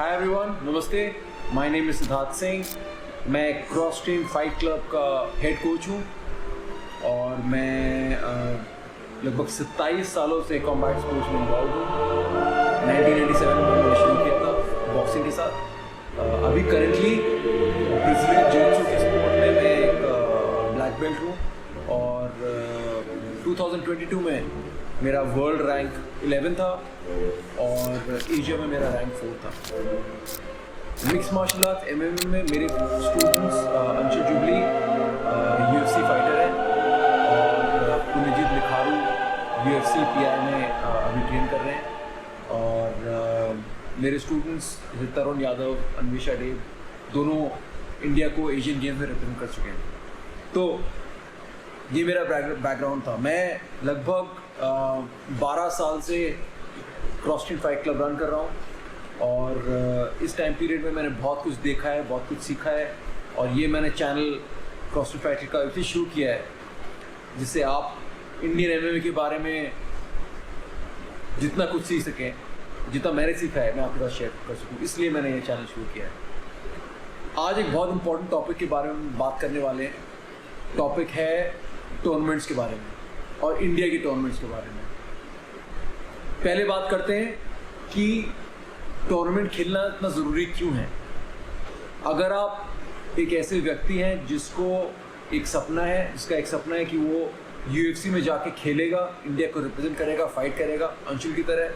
Hi everyone, नमस्ते। My name is Siddharth Singh. मैं cross train fight club का हेड कोच हूँ और मैं लगभग 27 सालों से कॉम्बैट स्पोर्ट्स में इन्वॉल्व हूँ। 1997 में मैंने शुरू किया था बॉक्सिंग के साथ। अभी करेंटली ब्राज़ीलियन जिu-जित्सु के स्पोर्ट में मैं एक ब्लैक बेल्ट हूँ और 2022 में मेरा वर्ल्ड रैंक 11 था और एशिया में मेरा रैंक 4 था। मिक्स मार्शल आर्ट्स MMA में मेरे students Anshu jubilee UFC fighter है और पुनीजीत लिखारू UFC PI में अभी ट्रेन कर रहे हैं और मेरे स्टूडेंट्स तरुण यादव, अन्वेषा देव दोनों इंडिया को एशियन गेम्स में रिप्रेजेंट कर चुके हैं। तो ये मेरा बैकग्राउंड था। मैं लगभग 12 साल से cross train fight club run कर रहा हूँ और इस टाइम पीरियड में मैंने बहुत कुछ देखा है, बहुत कुछ सीखा है और ये मैंने channel cross train fight club का इसलिए शुरू किया है जिससे आप इंडियन MMA के बारे में जितना कुछ सीख सकें, जितना मैंने सीखा है मैं आपके साथ शेयर कर सकूँ, इसलिए मैंने ये चैनल शुरू किया है। आज एक बहुत इंपॉर्टेंट टॉपिक के बारे में बात करने वाले हैं। टॉपिक है टूर्नामेंट्स के बारे में और इंडिया की टूर्नामेंट्स के बारे में। पहले बात करते हैं कि टूर्नामेंट खेलना इतना ज़रूरी क्यों है। अगर आप एक ऐसे व्यक्ति हैं जिसको एक सपना है, जिसका एक सपना है कि वो UFC में जाके खेलेगा, इंडिया को रिप्रेजेंट करेगा, फाइट करेगा अंशुल की तरह,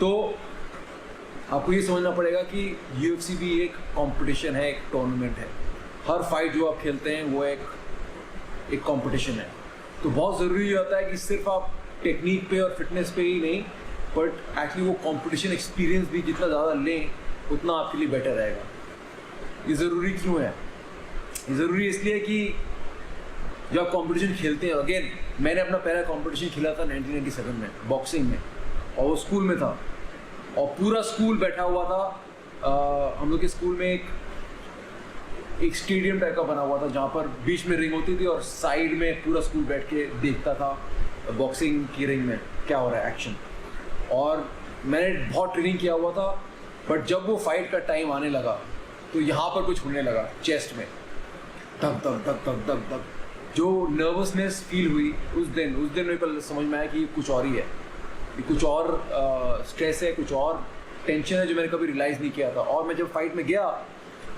तो आपको ये समझना पड़ेगा कि UFC भी एक कंपटीशन है, एक टूर्नामेंट है। हर फाइट जो आप खेलते हैं वो एक कंपटीशन है। तो बहुत ज़रूरी होता है कि सिर्फ आप टेक्निक पे और फिटनेस पे ही नहीं, बट एक्चुअली वो कंपटीशन एक्सपीरियंस भी जितना ज़्यादा लें उतना आपके लिए बेटर रहेगा। ये ज़रूरी क्यों है? ये ज़रूरी इसलिए कि जब आप कंपटीशन खेलते हैं, अगेन मैंने अपना पहला कंपटीशन खेला था 1997 में बॉक्सिंग में और वो स्कूल में था और पूरा स्कूल बैठा हुआ था। हम लोग के स्कूल में एक स्टेडियम टाइप का बना हुआ था जहाँ पर बीच में रिंग होती थी और साइड में पूरा स्कूल बैठ के देखता था बॉक्सिंग की रिंग में क्या हो रहा है, एक्शन। और मैंने बहुत ट्रेनिंग किया हुआ था, बट जब वो फाइट का टाइम आने लगा तो यहाँ पर कुछ होने लगा चेस्ट में, धक धक धक धक धक धक। जो नर्वसनेस फील हुई उस दिन मेरे को समझ में आया कि कुछ और ही है, कि कुछ और स्ट्रेस है, कुछ और टेंशन है जो मैंने कभी रियलाइज़ नहीं किया था। और मैं जब फाइट में गया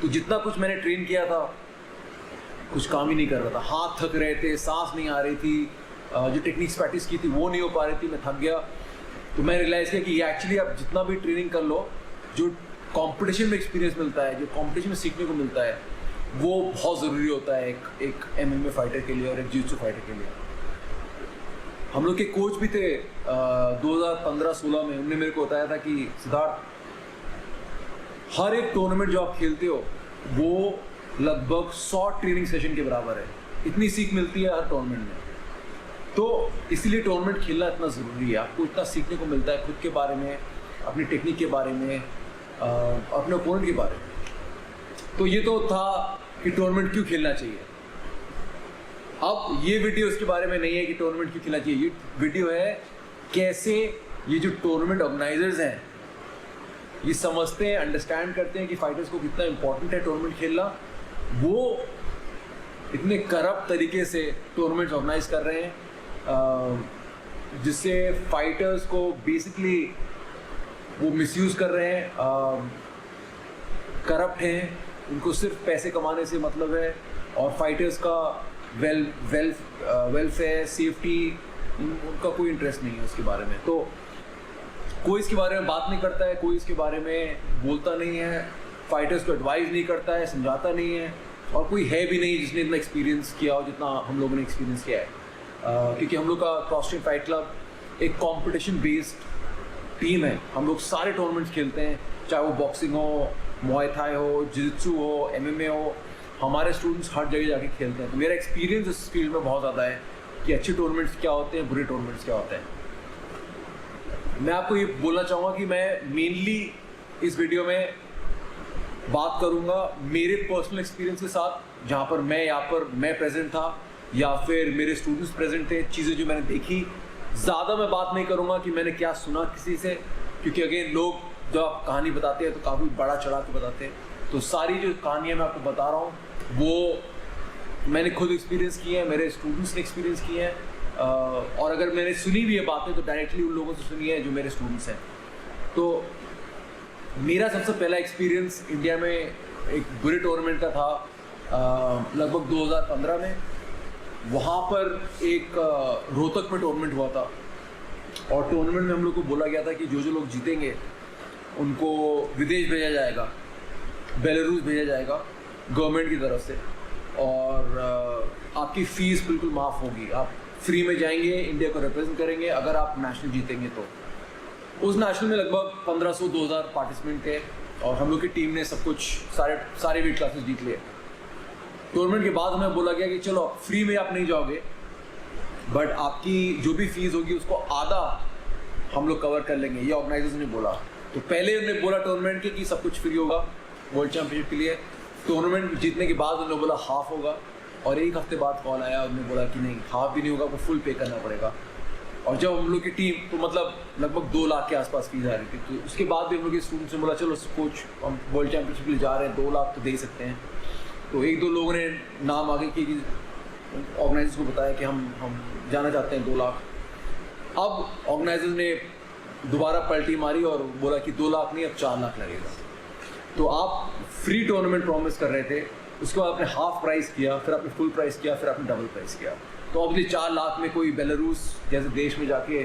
तो जितना कुछ मैंने ट्रेन किया था कुछ काम ही नहीं कर रहा था। हाथ थक रहे थे, सांस नहीं आ रही थी, जो टेक्निक्स प्रैक्टिस की थी वो नहीं हो पा रही थी, मैं थक गया। तो मैं रियलाइज़ किया कि एक्चुअली आप जितना भी ट्रेनिंग कर लो, जो कंपटीशन में एक्सपीरियंस मिलता है, जो कंपटीशन में सीखने को मिलता है, वो बहुत ज़रूरी होता है एक MMA फाइटर के लिए और एक जिu-जित्सु फाइटर के लिए। हम लोग के कोच भी थे 2015-16 में, उन्होंने मेरे को बताया था कि सिद्धार्थ, हर एक टूर्नामेंट जो आप खेलते हो वो लगभग 100 ट्रेनिंग सेशन के बराबर है। इतनी सीख मिलती है हर टूर्नामेंट में। तो इसीलिए टूर्नामेंट खेलना इतना ज़रूरी है। आपको इतना सीखने को मिलता है खुद के बारे में, अपनी टेक्निक के बारे में, अपने ओपोनेंट के बारे में। तो ये तो था कि टूर्नामेंट क्यों खेलना चाहिए। अब ये वीडियो इसके बारे में नहीं है कि टूर्नामेंट क्यों खेलना चाहिए। ये वीडियो है कैसे ये जो टूर्नामेंट ऑर्गेनाइजर्स हैं ये समझते हैं, अंडरस्टैंड करते हैं कि फाइटर्स को कितना इम्पोर्टेंट है टूर्नामेंट खेलना। वो इतने करप्ट तरीके से टूर्नामेंट्स ऑर्गेनाइज कर रहे हैं जिससे फाइटर्स को बेसिकली वो मिसयूज़ कर रहे हैं, करप्ट हैं, उनको सिर्फ पैसे कमाने से मतलब है और फाइटर्स का वेलफेयर, सेफ्टी, उनका कोई इंटरेस्ट नहीं है उसके बारे में। तो कोई इसके बारे में बात नहीं करता है, कोई इसके बारे में बोलता नहीं है, फाइटर्स को एडवाइस नहीं करता है, समझाता नहीं है, और कोई है भी नहीं जिसने इतना एक्सपीरियंस किया हो जितना हम लोगों ने एक्सपीरियंस किया है। क्योंकि हम लोग का क्रॉस ट्रेन फाइट क्लब एक कंपटीशन बेस्ड टीम है। हम लोग सारे टूर्नामेंट्स खेलते हैं, चाहे वो बॉक्सिंग हो, मुआय थाई हो, जिu-जित्सु हो, MMA हो। हमारे स्टूडेंट्स हर जगह जाके खेलते हैं। तो मेरा एक्सपीरियंस इस फील्ड में बहुत ज़्यादा है कि अच्छे टूर्नामेंट्स क्या होते हैं, बुरे टूर्नामेंट्स क्या होते हैं। मैं आपको ये बोलना चाहूँगा कि मैं मेनली इस वीडियो में बात करूँगा मेरे पर्सनल एक्सपीरियंस के साथ, जहाँ पर मैं प्रेजेंट था या फिर मेरे स्टूडेंट्स प्रेजेंट थे, चीज़ें जो मैंने देखी। ज़्यादा मैं बात नहीं करूँगा कि मैंने क्या सुना किसी से, क्योंकि अगेन लोग जब आप आप कहानी बताते हैं तो काफ़ी बड़ा चढ़ा के बताते हैं। तो सारी जो कहानियाँ मैं आपको बता रहा हूँ वो मैंने खुद एक्सपीरियंस की है, मेरे स्टूडेंट्स ने एक्सपीरियंस की हैं, और अगर मैंने सुनी भी है बातें तो डायरेक्टली उन लोगों से सुनी है जो मेरे स्टूडेंट्स हैं। तो मेरा सबसे पहला एक्सपीरियंस इंडिया में एक बुरे टूर्नामेंट का था लगभग 2015 में। वहाँ पर एक रोहतक में टूर्नामेंट हुआ था और टूर्नामेंट में हम लोग को बोला गया था कि जो लोग जीतेंगे उनको विदेश भेजा जाएगा, बेलारूस भेजा जाएगा गवर्नमेंट की तरफ से, और आपकी फ़ीस बिल्कुल माफ़ होगी, आप फ्री में जाएंगे, इंडिया को रिप्रेजेंट करेंगे अगर आप नेशनल जीतेंगे तो। उस नेशनल में लगभग 1500-2000 पार्टिसिपेंट थे और हम लोग की टीम ने सब कुछ सारे वेट क्लासेस जीत लिए। टूर्नामेंट के बाद हमें बोला गया कि चलो फ्री में आप नहीं जाओगे, बट आपकी जो भी फीस होगी उसको आधा हम लोग कवर कर लेंगे, ये ऑर्गेनाइजर्स ने बोला। तो पहले उन्होंने बोला टूर्नामेंट के कि सब कुछ फ्री होगा वर्ल्ड चैम्पियनशिप के लिए। टूर्नामेंट जीतने के बाद उन्होंने बोला हाफ होगा, और एक हफ्ते बाद कॉल आया, उन्होंने बोला कि नहीं हाफ भी नहीं होगा, आपको फुल पे करना पड़ेगा। और जब हम लोग की टीम तो मतलब लगभग 2 लाख के आसपास फीस आ रही थी, तो उसके बाद भी हम लोग के स्टूडेंट्स ने बोला चलो कोच हम वर्ल्ड चैम्पियनशिप के लिए जा रहे हैं, 2 लाख तो दे सकते हैं। तो 1-2 लोगों ने नाम आगे किए कि ऑर्गेनाइजर्स को बताया कि हम जाना चाहते हैं 2 लाख। अब ऑर्गेनाइजर्स ने दोबारा पलटी मारी और बोला कि 2 लाख नहीं अब 4 लाख लगेगा। तो आप फ्री टूर्नामेंट प्रॉमिस कर रहे थे, उसके बाद आपने हाफ प्राइस किया, फिर आपने फुल प्राइस किया, फिर आपने डबल प्राइस किया। तो ऑब्वियसली 4 लाख में कोई बेलारूस जैसे देश में जाके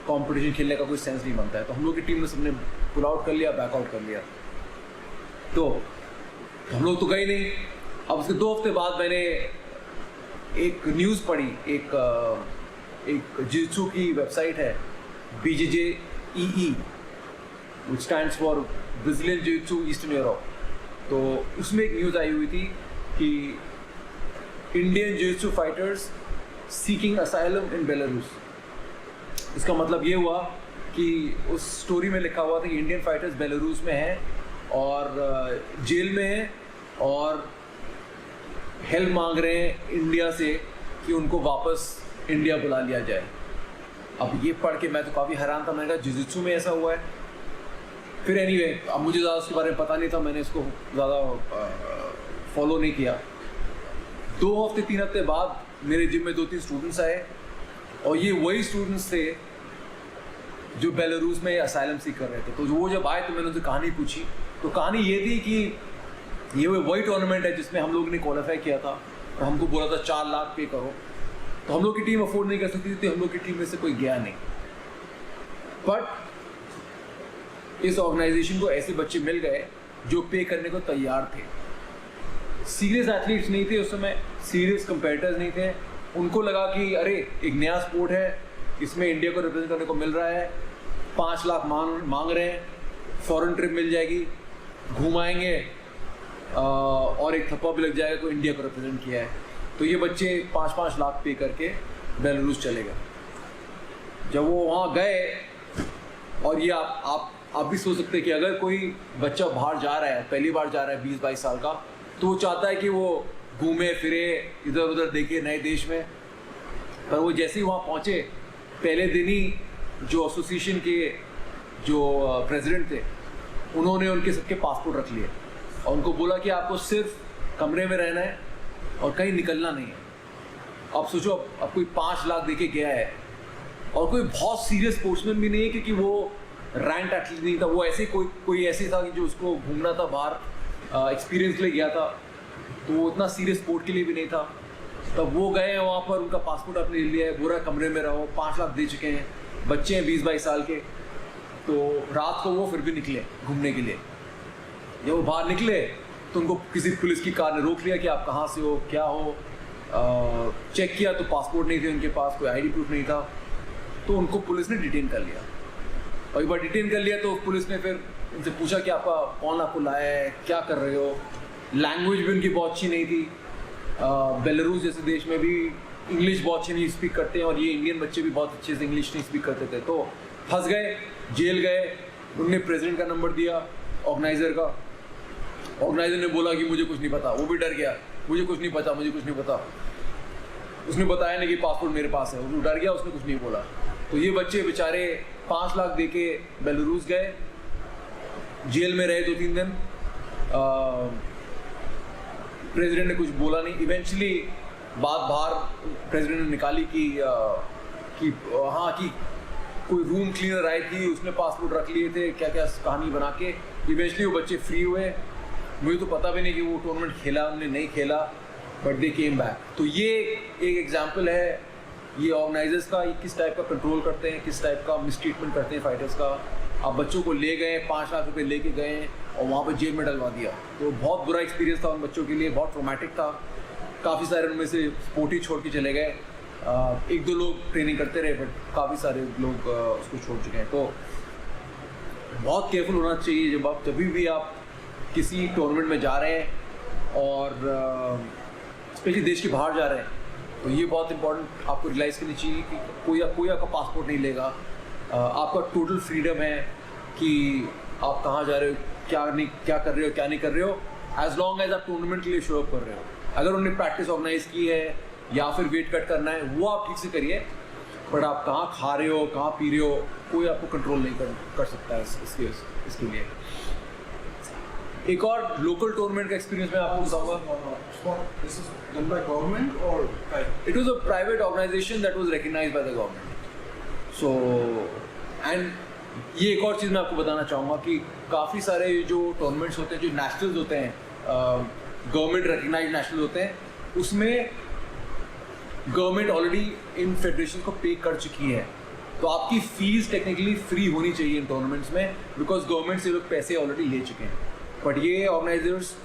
कंपटीशन खेलने का कोई सेंस नहीं बनता है। तो हम लोग की टीम ने सबने पुल आउट कर लिया, बैक आउट कर लिया। तो हम लोग तो गए नहीं। अब उसके 2 हफ्ते बाद मैंने एक न्यूज़ पढ़ी, एक जित्सु की वेबसाइट है BJJEE, which stands for Brazilian Jiu-Jitsu Eastern Europe। तो उसमें एक न्यूज़ आई हुई थी कि इंडियन जिu-jitsu फाइटर्स सीकिंग असाइलम इन बेलारूस। इसका मतलब ये हुआ कि उस स्टोरी में लिखा हुआ था कि इंडियन फाइटर्स बेलारूस में हैं और जेल में हैं और हेल्प मांग रहे हैं इंडिया से कि उनको वापस इंडिया बुला लिया जाए। अब ये पढ़ के मैं तो काफ़ी हैरान था, मैंने कहा जिu-jitsu में ऐसा हुआ है। फिर एनीवे अब मुझे ज़्यादा उसके बारे में पता नहीं था, मैंने इसको ज़्यादा फॉलो नहीं किया। 2 हफ्ते 3 हफ्ते बाद मेरे जिम में 2-3 स्टूडेंट्स आए और ये वही स्टूडेंट्स थे जो बेलारूस में असाइलम सीख कर रहे थे। तो वो जब आए तो मैंने उनसे कहानी पूछी, तो कहानी ये थी कि ये वही टूर्नामेंट है जिसमें हम लोग ने क्वालिफाई किया था और हमको बोला था 4 लाख पे करो। तो हम लोग की टीम अफोर्ड नहीं कर सकती थी, हम लोग की टीम में से कोई गया नहीं। बट इस ऑर्गेनाइजेशन को ऐसे बच्चे मिल गए जो पे करने को तैयार थे। सीरियस एथलीट्स नहीं थे उस समय, सीरियस कंपेटिटर्स नहीं थे। उनको लगा कि अरे एक नया स्पोर्ट है, इसमें इंडिया को रिप्रेजेंट करने को मिल रहा है, 5 लाख मांग रहे हैं, फॉरेन ट्रिप मिल जाएगी, घुमाएंगे और एक थप्पा भी लग जाएगा कोई इंडिया को रिप्रेजेंट किया है। तो ये बच्चे 5-5 लाख पे करके बेलारूस चले गए। जब वो वहाँ गए, और ये आप भी सोच सकते हैं कि अगर कोई बच्चा बाहर जा रहा है, पहली बार जा रहा है 20-22 साल का, तो वो चाहता है कि वो घूमे फिरे, इधर उधर देखे नए देश में। पर वो जैसे ही वहाँ पहुँचे, पहले दिन ही जो एसोसिएशन के जो प्रेसिडेंट थे उन्होंने उनके सबके पासपोर्ट रख लिए और उनको बोला कि आपको सिर्फ कमरे में रहना है और कहीं निकलना नहीं है। अब सोचो, अब कोई 5 लाख देके गया है और कोई बहुत सीरियस स्पोर्ट्समैन भी नहीं है, क्योंकि वो रैंक एथलीट नहीं था, वो ऐसे कोई ऐसे था कि जो उसको घूमना था बाहर, एक्सपीरियंस ले गया था, तो वो उतना सीरियस स्पोर्ट के लिए भी नहीं था। तब वो गए हैं वहाँ पर, उनका पासपोर्ट आपने ले लिया है, पूरा कमरे में रहो, 5 लाख दे चुके हैं, बच्चे हैं 20-22 साल के। तो रात को वो फिर भी निकले घूमने के लिए। जब वो बाहर निकले तो उनको किसी पुलिस की कार ने रोक लिया कि आप कहाँ से हो, क्या हो। चेक किया तो पासपोर्ट नहीं थे उनके पास, कोई आईडी प्रूफ नहीं था, तो उनको पुलिस ने डिटेन कर लिया। और एक बार डिटेन कर लिया तो पुलिस ने फिर उनसे पूछा कि कौन आपको लाया है, क्या कर रहे हो। लैंग्वेज भी उनकी बहुत अच्छी नहीं थी। बेलारूस जैसे देश में भी इंग्लिश बहुत अच्छी नहीं स्पीक करते हैं और ये इंडियन बच्चे भी बहुत अच्छे से इंग्लिश नहीं स्पीक करते थे। तो फंस गए, जेल गए। उनने प्रेसिडेंट का नंबर दिया ऑर्गेनाइज़र का। ऑर्गेनाइज़र ने बोला कि मुझे कुछ नहीं पता, वो भी डर गया, मुझे कुछ नहीं पता। उसने बताया नहीं कि पासपोर्ट मेरे पास है, वो डर गया, उसने कुछ नहीं बोला। तो ये बच्चे बेचारे 5 लाख दे के बेलारूस गए, जेल में रहे 2-3 दिन, प्रेसिडेंट ने कुछ बोला नहीं। इवेंचुअली बात बाहर प्रेसिडेंट ने निकाली कि हाँ कि कोई रूम क्लीनर आई थी, उसने पासपोर्ट रख लिए थे, क्या क्या कहानी बना के इवेंचुअली वो बच्चे फ्री हुए। मुझे तो पता भी नहीं कि वो टूर्नामेंट खेला उन्होंने, नहीं खेला, बट दे केम बैक। तो ये एक एग्जाम्पल है ये ऑर्गेनाइजर्स का, ये किस टाइप का कंट्रोल करते हैं, किस टाइप का मिसट्रीटमेंट करते हैं फाइटर्स का। आप बच्चों को ले गए, 5 लाख रुपए लेके गए और वहाँ पर जेल में डलवा दिया, तो बहुत बुरा एक्सपीरियंस था उन बच्चों के लिए, बहुत ट्रॉमेटिक था। काफ़ी सारे उनमें से स्पोर्ट ही छोड़ के चले गए, 1-2 लोग ट्रेनिंग करते रहे, बट काफ़ी सारे लोग उसको छोड़ चुके हैं। तो बहुत केयरफुल होना चाहिए जब भी आप किसी टूर्नामेंट में जा रहे हैं और स्पेशली देश के बाहर जा रहे हैं, तो ये बहुत इंपॉर्टेंट आपको रियलाइज़ करनी चाहिए कि कोई आपका पासपोर्ट नहीं लेगा। आपका टोटल फ्रीडम है कि आप कहाँ जा रहे हो, क्या कर रहे हो, क्या नहीं कर रहे हो, एज लॉन्ग एज आप टूर्नामेंट के लिए शो अप कर रहे हो। अगर उन्होंने प्रैक्टिस ऑर्गेनाइज की है या फिर वेट कट करना है, वो आप ठीक से करिए, बट आप कहाँ खा रहे हो, कहाँ पी रहे हो, कोई आपको कंट्रोल नहीं कर सकता है इसके लिए। एक और लोकल टूर्नामेंट का एक्सपीरियंस मैं आपको बताऊंगा। This is done by government or private? It was a private organization that was recognized by the government. So, and ये एक और चीज़ मैं आपको बताना चाहूँगा कि काफ़ी सारे जो टूर्नामेंट्स होते हैं, जो नेशनल्स होते हैं, गवर्नमेंट रिकग्नाइज नेशनल होते हैं, उसमें गवर्नमेंट ऑलरेडी इन फेडरेशन को पे कर चुकी है। तो आपकी फीस टेक्निकली फ्री होनी चाहिए इन टूर्नामेंट्स में, बिकॉज गवर्नमेंट से लोग पैसे ऑलरेडी ले चुके हैं। बट ये ऑर्गेनाइजर्स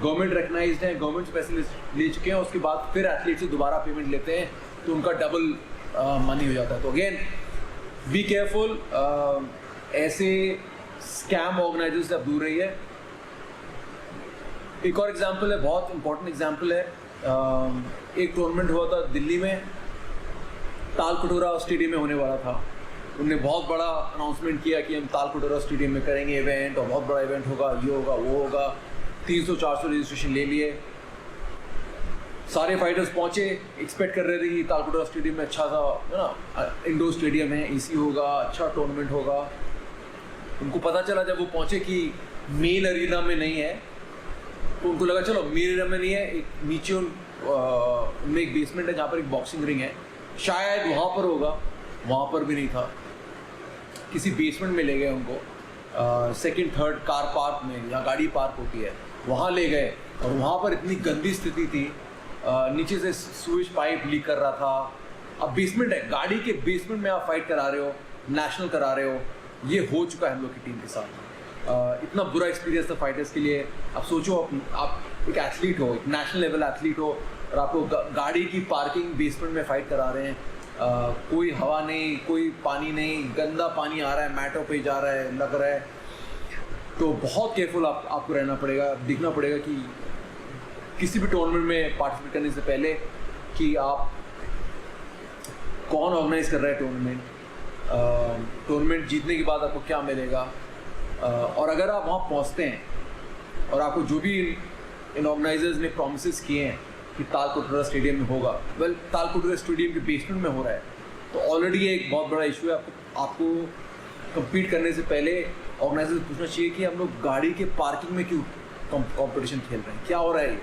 गवर्नमेंट रिकग्नाइज्ड हैं, गवर्नमेंट से पैसे ले चुके हैं, उसके बाद फिर एथलीट से दोबारा पेमेंट लेते हैं, तो उनका डबल मनी हो जाता है। तो अगेन बी केयरफुल, ऐसे स्कैम ऑर्गेनाइजर्स से आप दूर रहिए। एक और एग्जांपल है, बहुत इंपॉर्टेंट एग्जांपल है। एक टूर्नामेंट हुआ था दिल्ली में, तालकटोरा स्टेडियम में होने वाला था। उन्होंने बहुत बड़ा अनाउंसमेंट किया कि हम तालकटोरा स्टेडियम में करेंगे इवेंट, और बहुत बड़ा इवेंट होगा, ये होगा, वो होगा। 300-400 रजिस्ट्रेशन ले लिए, सारे फाइटर्स पहुंचे, एक्सपेक्ट कर रहे थे कि तालकटोरा स्टेडियम में अच्छा सा है ना, इंडोर स्टेडियम है, एसी होगा, अच्छा टूर्नामेंट होगा। उनको पता चला जब वो पहुंचे कि मेन अरीना में नहीं है, तो उनको लगा चलो मेन अरीना में नहीं है, एक नीचे उनमें एक बेसमेंट है जहाँ पर एक बॉक्सिंग रिंग है, शायद वहाँ पर होगा, वहाँ पर भी नहीं था। किसी बेसमेंट में ले गए उनको, सेकंड थर्ड कार पार्क में, जहाँ गाड़ी पार्क होती है, वहाँ ले गए, और वहाँ पर इतनी गंदी स्थिति थी, नीचे से स्विच पाइप लीक कर रहा था। अब बेसमेंट है, गाड़ी के बेसमेंट में आप फाइट करा रहे हो, नेशनल करा रहे हो, ये हो चुका है हम लोग की टीम के साथ। इतना बुरा एक्सपीरियंस था फाइटर्स के लिए। अब सोचो आप एक एथलीट हो, एक नेशनल लेवल एथलीट हो, और आपको गाड़ी की पार्किंग बेसमेंट में फाइट करा रहे हैं, कोई हवा नहीं, कोई पानी नहीं, गंदा पानी आ रहा है, मैटों पे जा रहा है, लग रहा है। तो बहुत केयरफुल आपको रहना पड़ेगा, देखना पड़ेगा कि किसी भी टूर्नामेंट में पार्टिसिपेट करने से पहले कि आप कौन ऑर्गेनाइज कर रहा है टूर्नामेंट जीतने के बाद आपको क्या मिलेगा। और अगर आप वहाँ पहुँचते हैं और आपको जो भी इन ऑर्गेनाइजर्स ने प्रॉमिसेस किए हैं कि तालकटोरा स्टेडियम में होगा, वेल तालकटोरा स्टेडियम के बेसमेंट में हो रहा है, तो ऑलरेडी एक बहुत बड़ा इशू है। आपको कम्पीट करने से पहले ऑर्गेनाइजर से पूछना चाहिए कि हम लोग गाड़ी के पार्किंग में क्यों कंपटीशन खेल रहे हैं, क्या हो रहा है ये।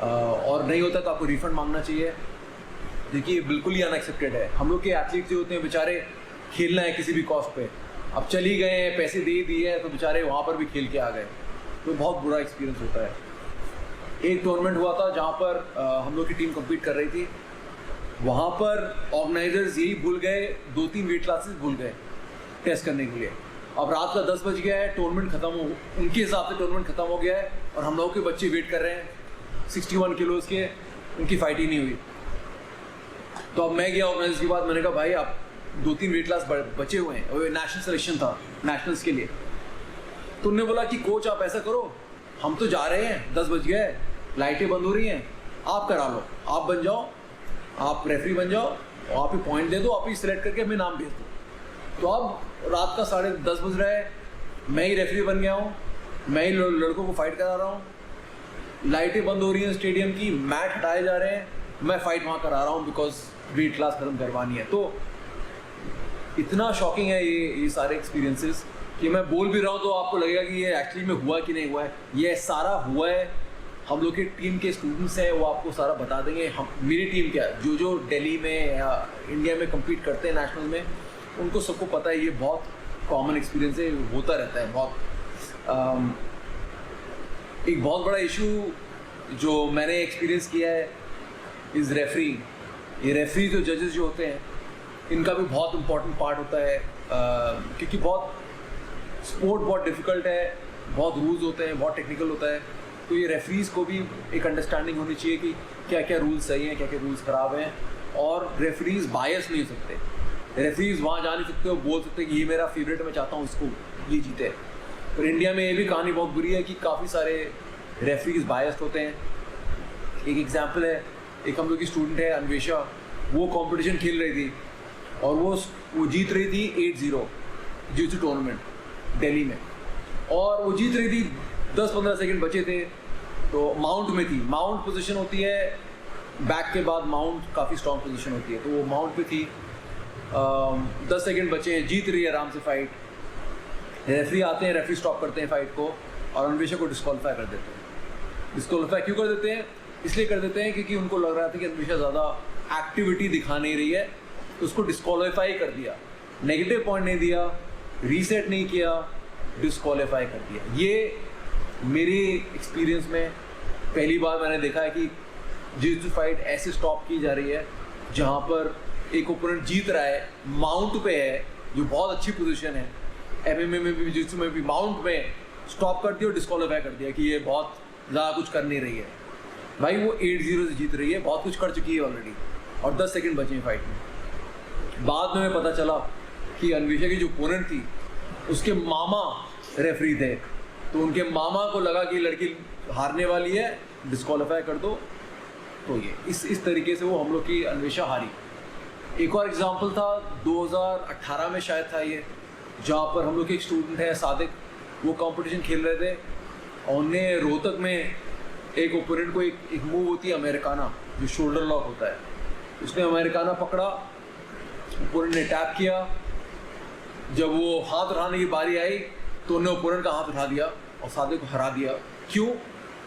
और नहीं होता तो आपको रिफंड मांगना चाहिए। देखिए बिल्कुल ही अनएक्सेप्टेड है। हम लोग के एथलीट जो होते हैं बेचारे, खेलना है किसी भी कॉस्ट पे, अब चल ही गए हैं, पैसे दे दिए हैं, तो बेचारे वहाँ पर भी खेल के आ गए, तो बहुत बुरा एक्सपीरियंस होता है। एक टूर्नामेंट हुआ था जहाँ पर हम लोग की टीम कम्पीट कर रही थी, वहाँ पर ऑर्गेनाइजर्स यही भूल गए, 2-3 वेट क्लासेस भूल गए टेस्ट करने के लिए। अब रात का 10 बज गया है, टूर्नामेंट खत्म हो, उनके हिसाब से टूर्नामेंट खत्म हो गया है, और हम लोग के बच्चे वेट कर रहे हैं 61 किलोज़ के, उनकी फाइट ही नहीं हुई। तो अब मैं गया ऑर्गेनाइजर के बाद, मैंने कहा भाई आप 2-3 वेट क्लास बचे हुए हैं, और नेशनल सिलेक्शन था नेशनल्स के लिए। तो उन्होंने बोला कि कोच आप ऐसा करो, हम तो जा रहे हैं, 10 बज गए, लाइटें बंद हो रही हैं, आप करा लो, आप बन जाओ, आप रेफरी बन जाओ, आप ही पॉइंट दे दो, आप ही सिलेक्ट करके हमें नाम भेज दो। तो अब रात का 10:30 बज रहा है, मैं ही रेफरी बन गया हूँ, मैं ही लड़कों को फाइट करा रहा हूँ, लाइटें बंद हो रही हैं स्टेडियम की, मैट हटाए जा रहे हैं, मैं फाइट वहाँ करा रहा हूँ बिकॉज वेट क्लास खत्म करवानी है। तो इतना शॉकिंग है ये सारे एक्सपीरियंसेस कि मैं बोल भी रहा हूँ तो आपको लगेगा कि ये एक्चुअली में हुआ कि नहीं हुआ है। ये सारा हुआ है, हम लोग की टीम के स्टूडेंट्स हैं वो आपको सारा बता देंगे। हम मेरी टीम क्या है, जो दिल्ली में या इंडिया में कम्पीट करते हैं नेशनल में, उनको सबको पता है। ये बहुत कॉमन एक्सपीरियंस है, होता रहता है। एक बहुत बड़ा इशू जो मैंने एक्सपीरियंस किया है इज़ रेफरी। ये रेफरी जो जजेस जो होते हैं, इनका भी बहुत इंपॉर्टेंट पार्ट होता है, क्योंकि स्पोर्ट बहुत डिफ़िकल्ट है, बहुत रूल्स होते हैं, बहुत टेक्निकल होता है। तो ये रेफरीज़ को भी एक अंडरस्टैंडिंग होनी चाहिए कि क्या क्या रूल्स सही हैं, क्या क्या रूल्स ख़राब हैं। और रेफरीज़ बायस नहीं हो सकते। रेफरीज़ वहाँ जा नहीं सकते, वो बोल सकते कि ये मेरा फेवरेट, मैं चाहता हूँ इसको ये जीते। पर इंडिया में ये भी कहानी बहुत बुरी है कि काफ़ी सारे रेफरीज़ बायस्ड होते हैं। एक एग्जांपल है, एक हम लोग की स्टूडेंट है अन्वेषा, वो कंपटीशन खेल रही थी और वो जीत रही थी 8-0 जितसु टूर्नामेंट दिल्ली में, और वो जीत रही थी। 10-15 सेकंड बचे थे तो माउंट में थी। माउंट पोजीशन होती है बैक के बाद, माउंट काफ़ी स्ट्रॉन्ग पोजीशन होती है, तो वो माउंट पे थी। 10 सेकंड बचे हैं, जीत रही है आराम से फाइट। रेफरी आते हैं, रेफरी स्टॉप करते हैं फाइट को और अन्वेषा को डिस्क्वालीफाई कर देते हैं। डिस्क्वालीफाई क्यों कर देते हैं? इसलिए कर देते हैं क्योंकि उनको लग रहा था कि अन्वेषा ज़्यादा एक्टिविटी दिखा नहीं रही है, तो उसको डिस्क्वालीफाई कर दिया। नेगेटिव पॉइंट नहीं दिया, रीसेट नहीं किया, डिस्क्वालीफाई कर दिया। ये मेरी एक्सपीरियंस में पहली बार मैंने देखा है कि जितसु फाइट ऐसे स्टॉप की जा रही है जहाँ पर एक ओपोनेंट जीत रहा है, माउंट पे है, जो बहुत अच्छी पोजीशन है। MMA में भी, जितसु में भी, माउंट में स्टॉप कर दिया और डिस्क्वालीफाई कर दिया कि ये बहुत ज़्यादा कुछ कर नहीं रही है। भाई वो 8-0 से जीत रही है, बहुत कुछ कर चुकी है ऑलरेडी, और 10 सेकंड बचे हैं फाइट में। बाद में पता चला कि अन्वेषा की जो ओपोनेंट थी उसके मामा रेफरी थे, तो उनके मामा को लगा कि लड़की हारने वाली है, डिस्क्वालीफाई कर दो। तो ये इस तरीके से वो हम लोग की अन्वेषा हारी। एक और एग्जांपल था 2018 में शायद था ये, जहाँ पर हम लोग के एक स्टूडेंट है सादिक, वो कंपटीशन खेल रहे थे और उन्हें रोहतक में एक ओपोनेंट को एक मूव होती है अमेरिकाना, जो शोल्डर लॉक होता है, उसने अमेरिकाना पकड़ा, ओपोनेंट ने टैप किया। जब वो हाथ उठाने की बारी आई तो उन्होंने ओपोनेंट का हाथ उठा दिया और सादिक को हरा दिया। क्यों?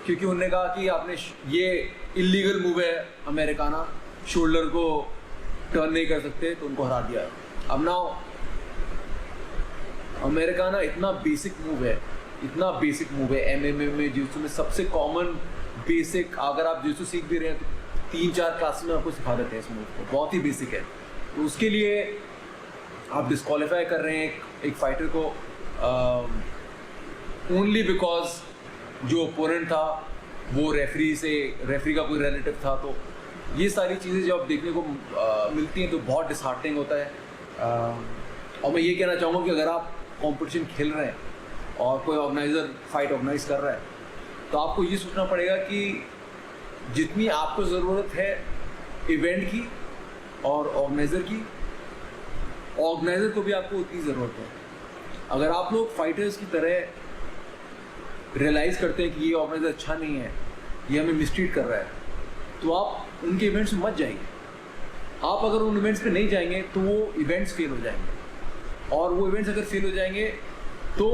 क्योंकि उन्होंने कहा कि आपने ये इलीगल मूव है अमेरिकाना, शोल्डर को टर्न नहीं कर सकते, तो उनको हरा दिया। अब ना अमेरिकाना इतना बेसिक मूव है, इतना बेसिक मूव है MMA में, जितसु में सबसे कॉमन बेसिक। अगर आप जितसु सीख भी रहे हैं तो 3-4 क्लास में आपको सिखा देते हैं इस मूव को, बहुत ही बेसिक है। तो उसके लिए आप डिस्क्वालीफाई कर रहे हैं एक फाइटर को ओनली बिकॉज जो ओपोनेंट था वो रेफरी का कोई रिलेटिव था। तो ये सारी चीज़ें जब देखने को मिलती हैं तो बहुत डिसहार्टनिंग होता है। और मैं ये कहना चाहूँगा कि अगर आप कंपटीशन खेल रहे हैं और कोई ऑर्गेनाइज़र फाइट ऑर्गेनाइज कर रहा है, तो आपको ये सोचना पड़ेगा कि जितनी आपको ज़रूरत है इवेंट की और ऑर्गेनाइज़र की, ऑर्गेनाइज़र को भी आपको उतनी ज़रूरत है। अगर आप लोग फाइटर्स की तरह रियलाइज़ करते हैं कि ये ऑर्गेनाइज़र अच्छा नहीं है, ये हमें मिसट्रीट कर रहा है, तो आप उनके इवेंट्स में मत जाइए। आप अगर उन इवेंट्स पे नहीं जाएंगे तो वो इवेंट्स फेल हो जाएंगे, और वो इवेंट्स अगर फेल हो जाएंगे तो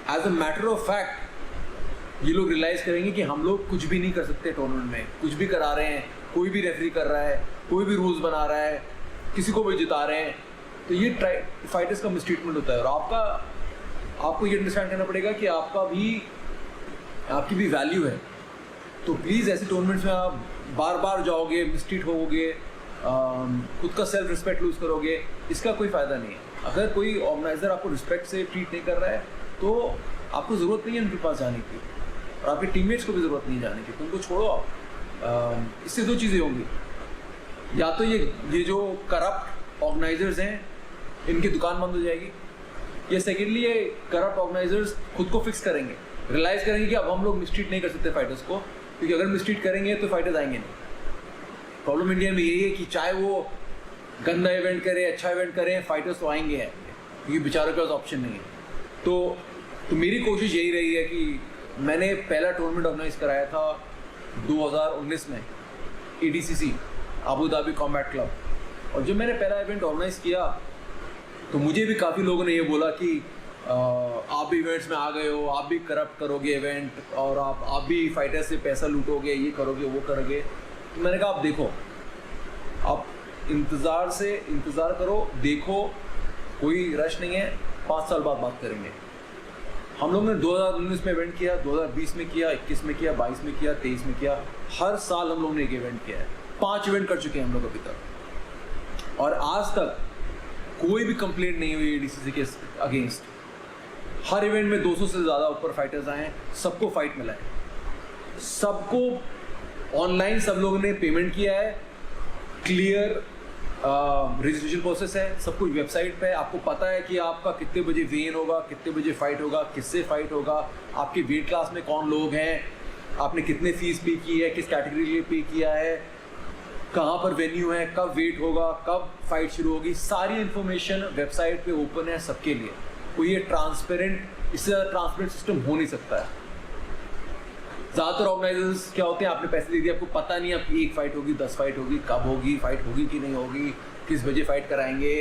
as a matter of fact ये लोग रियलाइज़ करेंगे कि हम लोग कुछ भी नहीं कर सकते टूर्नामेंट में, कुछ भी करा रहे हैं, कोई भी रेफरी कर रहा है, कोई भी रूल्स बना रहा है, किसी को भी जिता रहे हैं। तो ये फाइटर्स का मिसट्रीटमेंट होता है, और आपको ये अंडरस्टैंड करना पड़ेगा कि आपकी भी वैल्यू है। तो प्लीज़ ऐसे टूर्नामेंट्स में आप बार बार जाओगे, मिसट्रीट होगे, खुद का सेल्फ रिस्पेक्ट लूज़ करोगे, इसका कोई फ़ायदा नहीं है। अगर कोई ऑर्गेनाइज़र आपको रिस्पेक्ट से ट्रीट नहीं कर रहा है तो आपको ज़रूरत नहीं है उनके पास जाने की, और आपके टीममेट्स को भी ज़रूरत नहीं जाने की, तो उनको छोड़ो आप। इससे दो चीज़ें होंगी, या तो ये जो करप्ट ऑर्गेनाइजर्स हैं इनकी दुकान बंद हो जाएगी, या सेकेंडली ये करप्ट ऑर्गेनाइजर्स खुद को फिक्स करेंगे, रियलाइज़ करेंगे कि अब हम लोग मिसट्रीट नहीं कर सकते फाइटर्स को, क्योंकि अगर मिसट्रीट करेंगे तो फाइटर्स आएंगे नहीं। प्रॉब्लम इंडिया में यही है कि चाहे वो गंदा इवेंट करें, अच्छा इवेंट करें, फाइटर्स तो आएंगे हैं, क्योंकि बेचारों के पास ऑप्शन नहीं है। तो मेरी कोशिश यही रही है कि मैंने पहला टूर्नामेंट ऑर्गेनाइज कराया था 2019 में ADCC Abu Dhabi combat club, और जब मैंने पहला इवेंट ऑर्गेनाइज किया तो मुझे भी काफ़ी लोगों ने ये बोला कि आप भी इवेंट्स में आ गए हो, आप भी करप्ट करोगे इवेंट, और आप भी फाइटर से पैसा लूटोगे, ये करोगे वो करोगे। तो मैंने कहा आप देखो, आप इंतज़ार करो, देखो, कोई रश नहीं है, 5 साल बाद बात करेंगे। हम लोग ने 2019 में इवेंट किया, 2020 में किया, 21 में किया, 22 में किया, 23 में किया, हर साल हम लोग ने एक इवेंट किया है। 5 इवेंट कर चुके हैं हम लोग अभी तक, और आज तक कोई भी कंप्लेंट नहीं हुई ADCC के अगेंस्ट। हर इवेंट में 200 से ज़्यादा ऊपर फाइटर्स आए हैं, सबको फाइट मिला है, सबको ऑनलाइन सब लोगों ने पेमेंट किया है, क्लियर रजिस्ट्रेशन प्रोसेस है, सब कुछ वेबसाइट पे है। आपको पता है कि आपका कितने बजे वेन होगा, कितने बजे फाइट होगा, किससे फाइट होगा, आपके वेट क्लास में कौन लोग हैं, आपने कितने फीस पे की है, किस कैटेगरी के लिए पे किया है, कहाँ पर वेन्यू है, कब वेट होगा, कब फाइट शुरू होगी, सारी इन्फॉर्मेशन वेबसाइट पे ओपन है सबके लिए। कोई ये ट्रांसपेरेंट, इससे ट्रांसपेरेंट सिस्टम हो नहीं सकता है। ज़्यादातर ऑर्गेनाइजर्स क्या होते हैं, आपने पैसे दे दिए, आपको पता नहीं आपकी 1 फाइट होगी, 10 फाइट होगी, कब होगी, फाइट होगी कि नहीं होगी, किस बजे फाइट कराएंगे।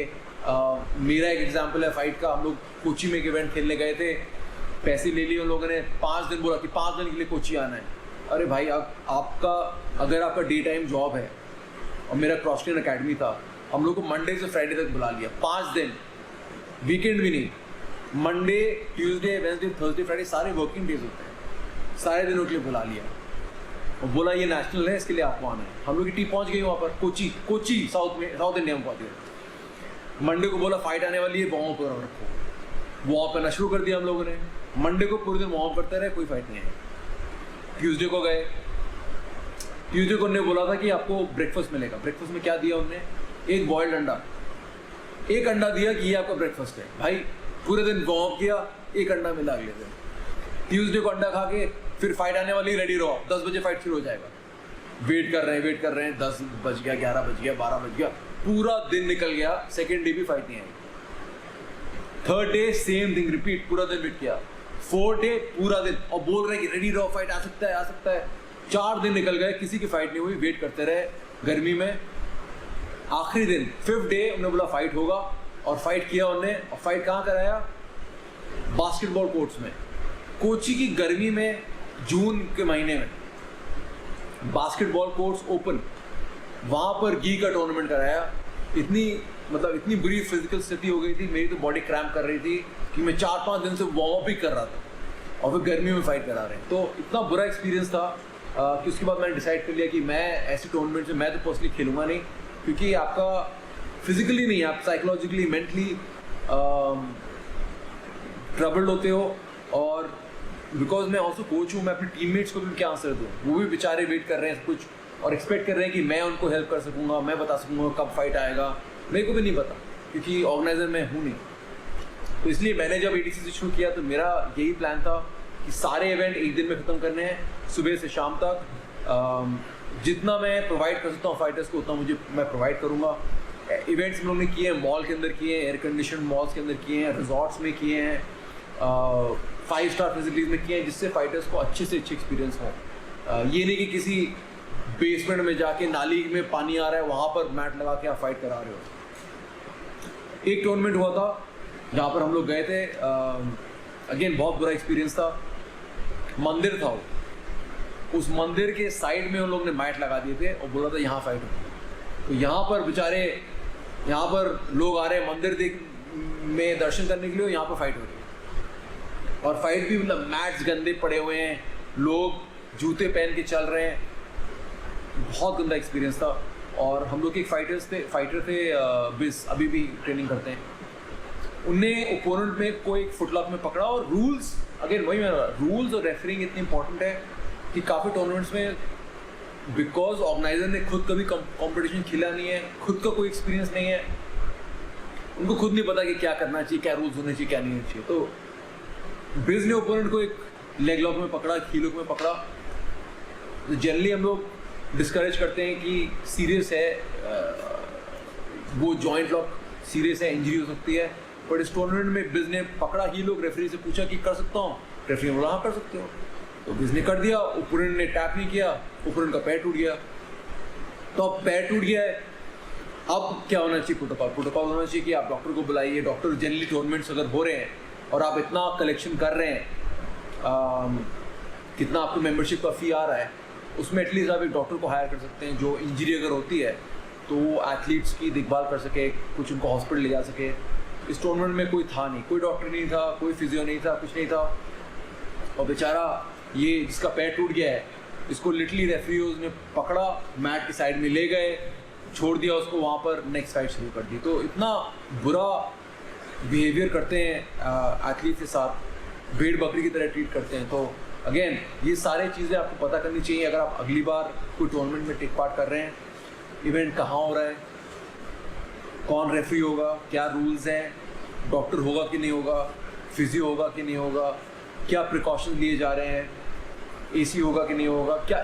मेरा एक एग्जांपल है फाइट का। हम लोग कोची में एक इवेंट खेलने गए थे, पैसे ले लिए उन लोगों ने, 5 दिन बोला कि 5 दिन के लिए कोची आना है। अरे भाई, अगर आपका डे टाइम जॉब है, और मेरा क्रॉसट्रेन अकेडमी था, हम लोग को मंडे से फ्राइडे तक बुला लिया, 5 दिन, वीकेंड भी नहीं। Monday, Tuesday, Wednesday, Thursday, Friday सारे वर्किंग डेज होते हैं, सारे दिनों के लिए बुला लिया और बोला ये नेशनल है, इसके लिए आपको आना है। हम लोग की टीम पहुंच गई वहाँ पर, कोची साउथ इंडिया में पहुंच गए। मंडे को बोला फाइट आने वाली है, वार्म अप रखो, वार्म करना शुरू कर दिया हम लोगों ने। मंडे को पूरे दिन वार्म करते रहे, कोई फाइट नहीं आई। ट्यूसडे को गए, ट्यूसडे को उन्होंने बोला था कि आपको ब्रेकफास्ट मिलेगा। ब्रेकफास्ट में क्या दिया उन्होंने? एक बॉइल्ड अंडा, एक अंडा दिया कि ये आपका ब्रेकफास्ट है। भाई पूरे दिन वार्म अप किया, एक अंडा मिला अगले दिन। ट्यूसडे को अंडा खा के फिर फाइट आने वाली, रेडी रहो, 10 बजे फाइट शुरू हो जाएगा। वेट कर रहे हैं, 10 बज गया, 11 बज गया, 12 बज गया, पूरा दिन निकल गया। सेकेंड डे भी फाइट नहीं आई। Third day same thing repeat, पूरा दिन वेट किया। फोर्थ डे पूरा दिन, और बोल रहे हैं कि रेडी रहो, फाइट आ सकता है। 4 दिन निकल गए, किसी की फाइट नहीं हुई, वेट करते रहे गर्मी में। आखिरी दिन 5th डे उन्होंने बोला फाइट होगा, और फाइट किया उन्होंने। और फाइट कहाँ कराया? बास्केटबॉल कोर्ट्स में। कोची की गर्मी में, जून के महीने में, बास्केटबॉल कोर्ट्स ओपन, वहाँ पर गी का टूर्नामेंट कराया। इतनी बुरी फिजिकल स्थिति हो गई थी, मेरी तो बॉडी क्रैम्प कर रही थी कि मैं 4-5 दिन से वार्म अप ही कर रहा था, और फिर गर्मी में फाइट करा रहे हैं। तो इतना बुरा एक्सपीरियंस था कि उसके बाद मैंने डिसाइड कर लिया कि मैं ऐसे टूर्नामेंट में मैं तो पर्सनली खेलूंगा नहीं, क्योंकि आपका फिजिकली नहीं, आप साइकोलॉजिकली, मेंटली ट्रबल्ड होते हो। और बिकॉज मैं ऑल्सो कोच हूँ, मैं अपने टीममेट्स को भी क्या आंसर दूँ? वो भी बेचारे वेट कर रहे हैं कुछ, और एक्सपेक्ट कर रहे हैं कि मैं उनको हेल्प कर सकूँगा, मैं बता सकूँगा कब फाइट आएगा। मेरे को भी नहीं पता, क्योंकि ऑर्गेनाइजर मैं हूँ नहीं। तो इसलिए मैंने जब ADCC शुरू किया तो मेरा यही प्लान था कि सारे इवेंट एक दिन में ख़त्म करने हैं, सुबह से शाम तक। जितना मैं प्रोवाइड कर सकता हूँ फाइटर्स को, उतना मैं प्रोवाइड करूँगा। इवेंट्स हम लोगों ने किए हैं, मॉल के अंदर किए हैं, एयर कंडीशन मॉल्स के अंदर किए हैं, रिजॉर्ट्स में किए हैं, 5 स्टार फैसिलिटीज़ में किए हैं, जिससे फाइटर्स को अच्छे से अच्छे एक्सपीरियंस हो। ये नहीं कि किसी बेसमेंट में जाके नाली में पानी आ रहा है, वहाँ पर मैट लगा के आप फाइट करा रहे हो। एक टूर्नामेंट हुआ था जहाँ पर हम लोग गए थे, अगेन बहुत बुरा एक्सपीरियंस था। मंदिर था वो, उस मंदिर के साइड में उन लोग ने मैट लगा दिए थे और बोला था यहाँ फाइट हो। तो यहाँ पर बेचारे, यहाँ पर लोग आ रहे हैं मंदिर में दर्शन करने के लिए, यहाँ पर फाइट हो रही है। और फाइट भी मतलब मैट्स गंदे पड़े हुए हैं, लोग जूते पहन के चल रहे हैं, बहुत गंदा एक्सपीरियंस था। और हम लोग के एक फाइटर थे बिस, अभी भी ट्रेनिंग करते हैं। उनने ओपोनेंट में कोई एक फुटलॉक में पकड़ा, और रूल्स, अगेन वही मेरा रूल्स और रेफरिंग इतनी इंपॉर्टेंट है कि काफ़ी टूर्नामेंट्स में, बिकॉज ऑर्गेनाइजर ने खुद कभी कंपटीशन खेला नहीं है, खुद का कोई एक्सपीरियंस नहीं है, उनको खुद नहीं पता कि क्या करना चाहिए, क्या रूल्स होने चाहिए, क्या नहीं होना चाहिए। तो बिज ने ओपोनेंट को एक लेग लॉक में पकड़ा, की लॉक में पकड़ा। तो जनरली हम लोग डिस्करेज करते हैं कि सीरियस है, वो जॉइंट लॉक सीरियस है, इंजरी हो सकती है। बट इस टूर्नामेंट में बिज ने पकड़ा ही लोग, रेफरी से पूछा कि कर सकता हूँ, रेफरी ने बोला हाँ कर सकते हो। तो बिज ने कर दिया, ओपोनेंट ने टैप नहीं किया, ओपोनेंट का पैर टूट गया। तो अब पैर टूट गया है, अब क्या होना चाहिए? प्रोटोकॉल होना चाहिए कि आप डॉक्टर को बुलाइए। डॉक्टर जनरली टूर्नामेंट्स अगर हो रहे हैं और आप इतना कलेक्शन कर रहे हैं, कितना आपको मेंबरशिप का फ़ी आ रहा है, उसमें एटलीस्ट आप एक डॉक्टर को हायर कर सकते हैं जो इंजरी अगर होती है तो वो एथलीट्स की देखभाल कर सके, कुछ उनको हॉस्पिटल ले जा सके। इस टूर्नामेंट में कोई था नहीं, कोई डॉक्टर नहीं था, कोई फिजियो नहीं था, कुछ नहीं था, और बेचारा ये जिसका पैर टूट गया है इसको लिटरली रेफरीज ने पकड़ा, मैट की साइड में ले गए, छोड़ दिया उसको, वहाँ पर नेक्स्ट फाइट शुरू कर दी। तो इतना बुरा बिहेवियर करते हैं एथलीट के साथ, भेड़ बकरी की तरह ट्रीट करते हैं। तो अगेन ये सारी चीज़ें आपको पता करनी चाहिए अगर आप अगली बार कोई टूर्नामेंट में टेक पार्ट कर रहे हैं। इवेंट कहाँ हो रहा है, कौन रेफरी होगा, क्या रूल्स हैं, डॉक्टर होगा कि नहीं होगा, फिजियो होगा कि नहीं होगा, क्या प्रिकॉशन लिए जा रहे हैं, एसी होगा कि नहीं होगा, क्या,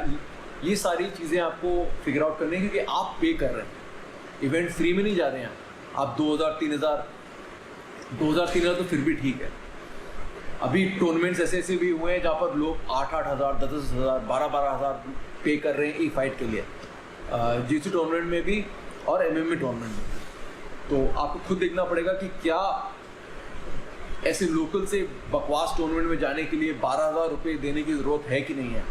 ये सारी चीज़ें आपको फिगर आउट करनी है क्योंकि आप पे कर रहे हैं। इवेंट फ्री में नहीं जा रहे हैं आप 2000 3000 तो फिर भी ठीक है। अभी टूर्नामेंट्स ऐसे भी हुए हैं जहाँ पर लोग 8-8 हज़ार, 10-10 हज़ार, 12-12 हज़ार पे कर रहे हैं एक फाइट के लिए, जीसी टूर्नामेंट में भी और MMA टूर्नामेंट में। तो आपको खुद देखना पड़ेगा कि क्या ऐसे लोकल से बकवास टूर्नामेंट में जाने के लिए 12,000 रुपये देने की ज़रूरत है कि नहीं है।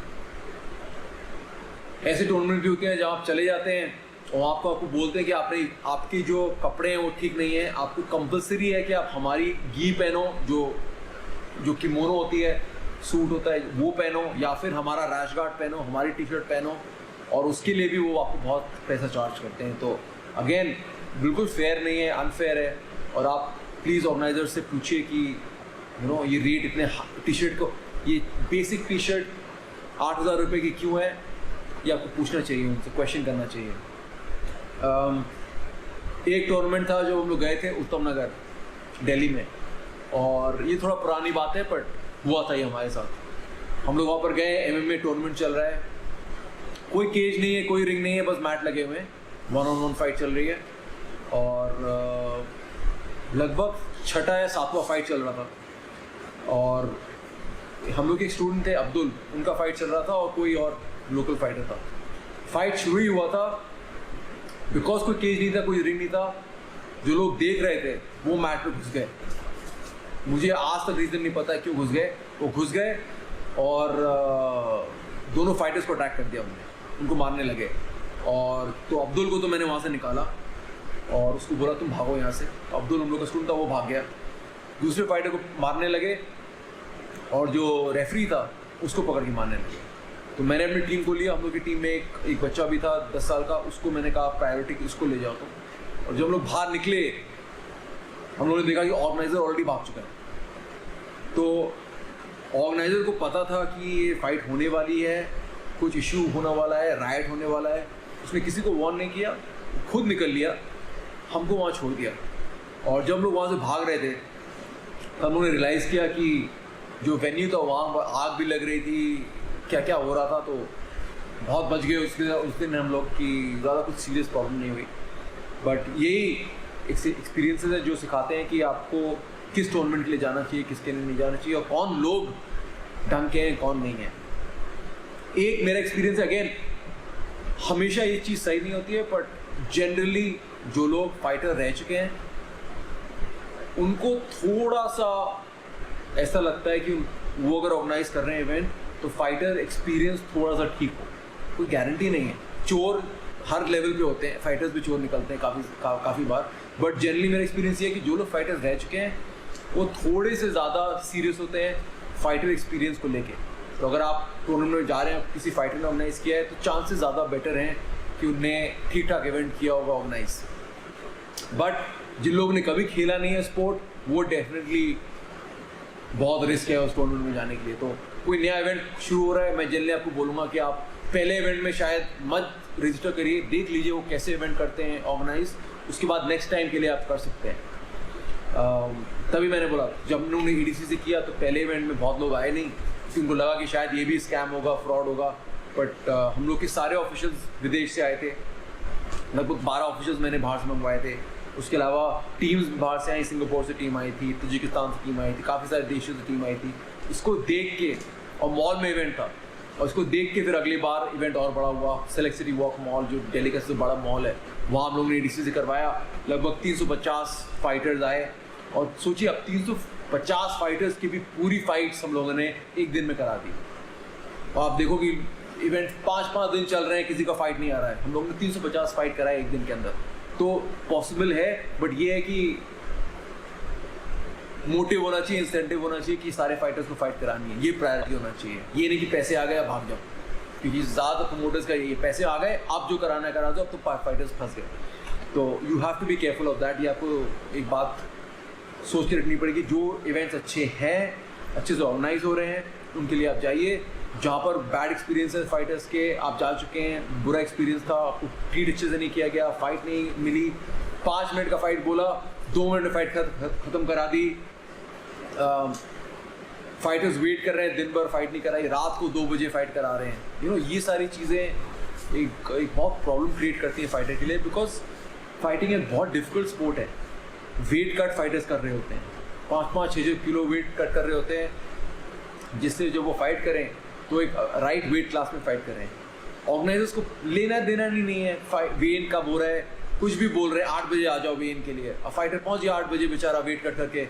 ऐसे टूर्नामेंट भी होते हैं जहाँ आप चले जाते हैं और आपको बोलते हैं कि आपके जो कपड़े हैं वो ठीक नहीं है, आपको कंपलसरी है कि आप हमारी गी पहनो, जो किमोनो होती है, सूट होता है, वो पहनो, या फिर हमारा रैश गार्ड पहनो, हमारी टी-शर्ट पहनो, और उसके लिए भी वो आपको बहुत पैसा चार्ज करते हैं। तो अगेन बिल्कुल फेयर नहीं है, अनफेयर है। और आप प्लीज़ ऑर्गेनाइजर से पूछिए कि ये रेट इतने टी-शर्ट को, ये बेसिक टी-शर्ट 8,000 रुपये की क्यों है, ये आपको पूछना चाहिए, उनसे क्वेश्चन करना चाहिए। एक टूर्नामेंट था जो हम लोग गए थे उत्तम नगर दिल्ली में, और ये थोड़ा पुरानी बात है बट हुआ था ये हमारे साथ। हम लोग वहाँ पर गए, MMA टूर्नामेंट चल रहा है, कोई केज नहीं है, कोई रिंग नहीं है, बस मैट लगे हुए हैं, 1-on-1 फाइट चल रही है, और लगभग 6वां या 7वां फाइट चल रहा था। और हम लोग एक स्टूडेंट थे अब्दुल, उनका फाइट चल रहा था और कोई और लोकल फाइटर था। फाइट शुरू ही हुआ था, बिकॉज कोई केज नहीं था, कोई रिंग नहीं था, जो लोग देख रहे थे वो मैट पे घुस गए। मुझे आज तक रीज़न नहीं पता क्यों घुस गए, वो घुस गए और दोनों फाइटर्स को अटैक कर दिया उन्होंने, उनको मारने लगे। और तो अब्दुल को तो मैंने वहाँ से निकाला और उसको बोला तुम भागो यहाँ से। अब्दुल हम लोग का स्टूडेंट था, वो भाग गया। दूसरे फाइटर को मारने लगे और जो रेफरी था उसको पकड़ के मारने लगे। तो मैंने अपनी टीम को लिया, हम लोग की टीम में एक बच्चा भी था 10 साल का, उसको मैंने कहा प्रायोरिटी इसको ले जाओ। तो और जब हम लोग बाहर निकले हम लोगों ने देखा कि ऑर्गेनाइज़र ऑलरेडी भाग चुका है। तो ऑर्गेनाइज़र को पता था कि ये फाइट होने वाली है, कुछ इशू होने वाला है, राइट होने वाला है, उसने किसी को वार्न नहीं किया, खुद निकल लिया, हमको वहाँ छोड़ दिया। और जब हम लोग वहाँ से भाग रहे थे तब हम लोगों ने रियलाइज़ किया कि जो वेन्यू था वहाँ आग भी लग रही थी, क्या क्या हो रहा था। तो बहुत बच गए उस दिन हम लोग कि ज़्यादा कुछ सीरियस प्रॉब्लम नहीं हुई। बट यही एक्सपीरियंसेस है जो सिखाते हैं कि आपको किस टूर्नामेंट के लिए जाना चाहिए, किसके लिए नहीं जाना चाहिए, और कौन लोग ढंग के हैं कौन नहीं है। एक मेरा एक्सपीरियंस है, अगेन हमेशा ये चीज़ सही नहीं होती है, बट जनरली जो लोग फाइटर रह चुके हैं उनको थोड़ा सा ऐसा लगता है कि वो अगर ऑर्गेनाइज कर रहे हैं इवेंट तो फाइटर एक्सपीरियंस थोड़ा सा ठीक हो। कोई गारंटी नहीं है, चोर हर लेवल पे होते हैं, फाइटर्स भी चोर निकलते हैं काफ़ी बार, बट जनरली मेरा एक्सपीरियंस ये है कि जो लोग फाइटर्स रह चुके हैं वो थोड़े से ज़्यादा सीरियस होते हैं फाइटर एक्सपीरियंस को लेके। तो अगर आप टूर्नामेंट में जा रहे हैं, किसी फाइटर ने ऑर्गेनाइज़ किया है, तो चांसेस ज़्यादा बेटर हैं कि उनने ठीक ठाक इवेंट किया होगा ऑर्गेनाइज। बट जिन लोगों ने कभी खेला नहीं है स्पोर्ट, वो डेफिनेटली बहुत रिस्क है उस टूर्नामेंट में जाने के लिए। तो कोई नया इवेंट शुरू हो रहा है, मैं जनरली आपको बोलूँगा कि आप पहले इवेंट में शायद मत रजिस्टर करिए, देख लीजिए वो कैसे इवेंट करते हैं ऑर्गेनाइज, उसके बाद नेक्स्ट टाइम के लिए आप कर सकते हैं। तभी मैंने बोला जब उन्होंने EDC से किया तो पहले इवेंट में बहुत लोग आए नहीं, क्योंकि उनको लगा कि शायद ये भी स्कैम होगा, फ्रॉड होगा। बट हम लोग के सारे ऑफिशियल्स विदेश से आए थे, लगभग 12 ऑफिशियल्स मैंने बाहर से मंगवाए थे। उसके अलावा टीम्स बाहर से आई, सिंगापुर से टीम आई थी, तजिकिस्तान से टीम आई थी, काफ़ी सारे देशों से टीम आई थी। इसको देख के, और मॉल में इवेंट था, और इसको देख के फिर अगली बार इवेंट और बड़ा हुआ। सेलेक्ट सिटी वॉक मॉल जो दिल्ली का सबसे बड़ा मॉल है, वहाँ हम लोगों ने EDC से करवाया। लगभग 350 फाइटर्स आए, और सोचिए अब 50 फाइटर्स की भी पूरी फाइट्स हम लोगों ने एक दिन में करा दी। और आप देखो कि इवेंट 5-5 दिन चल रहे हैं, किसी का फाइट नहीं आ रहा है। हम लोगों ने 350 फाइट कराए एक दिन के अंदर। तो पॉसिबल है, बट ये है कि मोटिव होना चाहिए, इंसेंटिव होना चाहिए कि सारे फाइटर्स को फाइट करानी है, ये प्रायोरिटी होना चाहिए। ये नहीं कि पैसे आ गए अब भाग जाओ, क्योंकि ज़्यादा प्रमोटर्स का ये पैसे आ गए, आप जो कराना है करा दो, अब तो फाइटर्स फंस गए। तो you have to be careful of that. ये आपको एक बात सोच के रखनी पड़ेगी, जो इवेंट्स अच्छे हैं, अच्छे से ऑर्गेनाइज हो रहे हैं, उनके लिए आप जाइए। जहाँ पर बैड एक्सपीरियंस है फाइटर्स के, आप जा चुके हैं, बुरा एक्सपीरियंस था, आपको ट्रीट अच्छे से नहीं किया गया, फाइट नहीं मिली, 5 मिनट का फाइट बोला, 2 मिनट में फाइट ख़त्म करा दी, फाइटर्स वेट कर रहे हैं, दिन भर फाइट नहीं कराई, रात को 2 बजे फाइट करा रहे हैं। ये सारी चीज़ें एक बहुत प्रॉब्लम क्रिएट करती हैं फाइटर के लिए, बिकॉज फाइटिंग एक बहुत डिफिकल्ट स्पोर्ट है। वेट कट फाइटर्स कर रहे होते हैं, 5-5, 6-6 किलो वेट कट कर रहे होते हैं, जिससे जब वो फाइट करें तो एक राइट वेट क्लास में फाइट करें। ऑर्गेनाइजर्स को लेना देना नहीं है, वेन कब हो रहा है, कुछ भी बोल रहे हैं, 8 बजे आ जाओ वेन के लिए। अब फाइटर पहुँच गया 8 बजे, बेचारा वेट कट करके,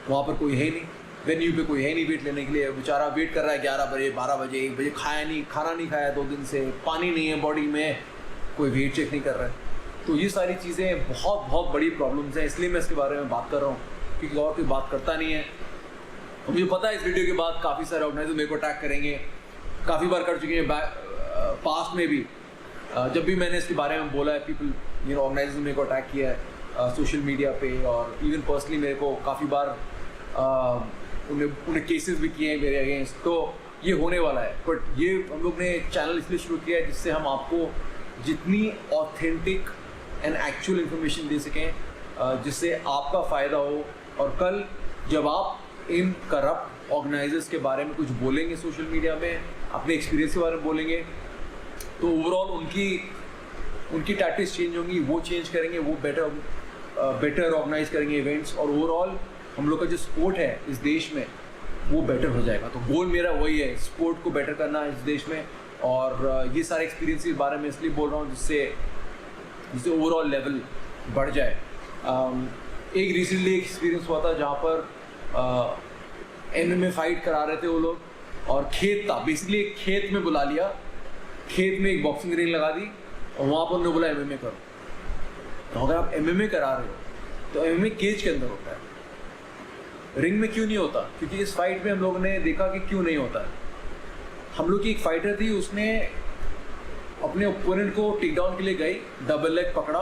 वहाँ पर कोई है नहीं, वेन्यू पे कोई है नहीं वेट लेने के लिए, बेचारा वेट कर रहा है 11 बजे, 12 बजे, 1 बजे, खाना नहीं खाया 2 दिन से, पानी नहीं है बॉडी में, कोई वेट चेक नहीं कर रहा है। तो ये सारी चीज़ें बहुत बड़ी प्रॉब्लम्स हैं, इसलिए मैं इसके बारे में बात कर रहा हूँ, क्योंकि और कोई बात करता नहीं है। मुझे पता है इस वीडियो के बाद काफ़ी सारे ऑर्गेनाइजर मेरे को अटैक करेंगे, काफ़ी बार कर चुके हैं पास्ट में भी। जब भी मैंने इसके बारे में बोला है, पीपल ऑर्गेनाइजर्स ने मेरे को अटैक किया है सोशल मीडिया पे, और इवन पर्सनली मेरे को काफ़ी बार उन्हें केसेस भी किए हैं मेरे अगेंस्ट। तो ये होने वाला है, बट ये हम लोग ने चैनल इसलिए शुरू किया है जिससे हम आपको जितनी ऑथेंटिक एंड एक्चुअल इन्फॉर्मेशन दे सकें, जिससे आपका फ़ायदा हो। और कल जब आप इन करप्ट ऑर्गेनाइजर्स के बारे में कुछ बोलेंगे सोशल मीडिया में, अपने एक्सपीरियंस के बारे में बोलेंगे, तो ओवरऑल उनकी टैक्टिक्स चेंज होंगी, वो चेंज करेंगे, वो बेटर ऑर्गेनाइज करेंगे इवेंट्स, और ओवरऑल हम लोग का जो स्पोर्ट है इस देश में वो बेटर हो जाएगा। तो गोल मेरा वही है, स्पोर्ट को बेटर करना इस देश में। और ये सारे एक्सपीरियंस के बारे में इसलिए बोल रहा हूँ जिससे ओवरऑल लेवल बढ़ जाए। एक रिसेंटली एक्सपीरियंस हुआ था जहाँ पर MMA फाइट करा रहे थे वो लोग, और खेत था, बेसिकली एक खेत में बुला लिया, खेत में एक बॉक्सिंग रिंग लगा दी, और वहाँ पर उन्होंने बोला MMA करो। तो अगर आप MMA करा रहे हो तो MMA केज के अंदर होता है, रिंग में क्यों नहीं होता? क्योंकि इस फाइट में हम लोगों ने देखा कि क्यों नहीं होता है। हम लोग की एक फाइटर थी, उसने अपने ओपोनेंट को टेक डाउन के लिए गई, डबल लेग पकड़ा,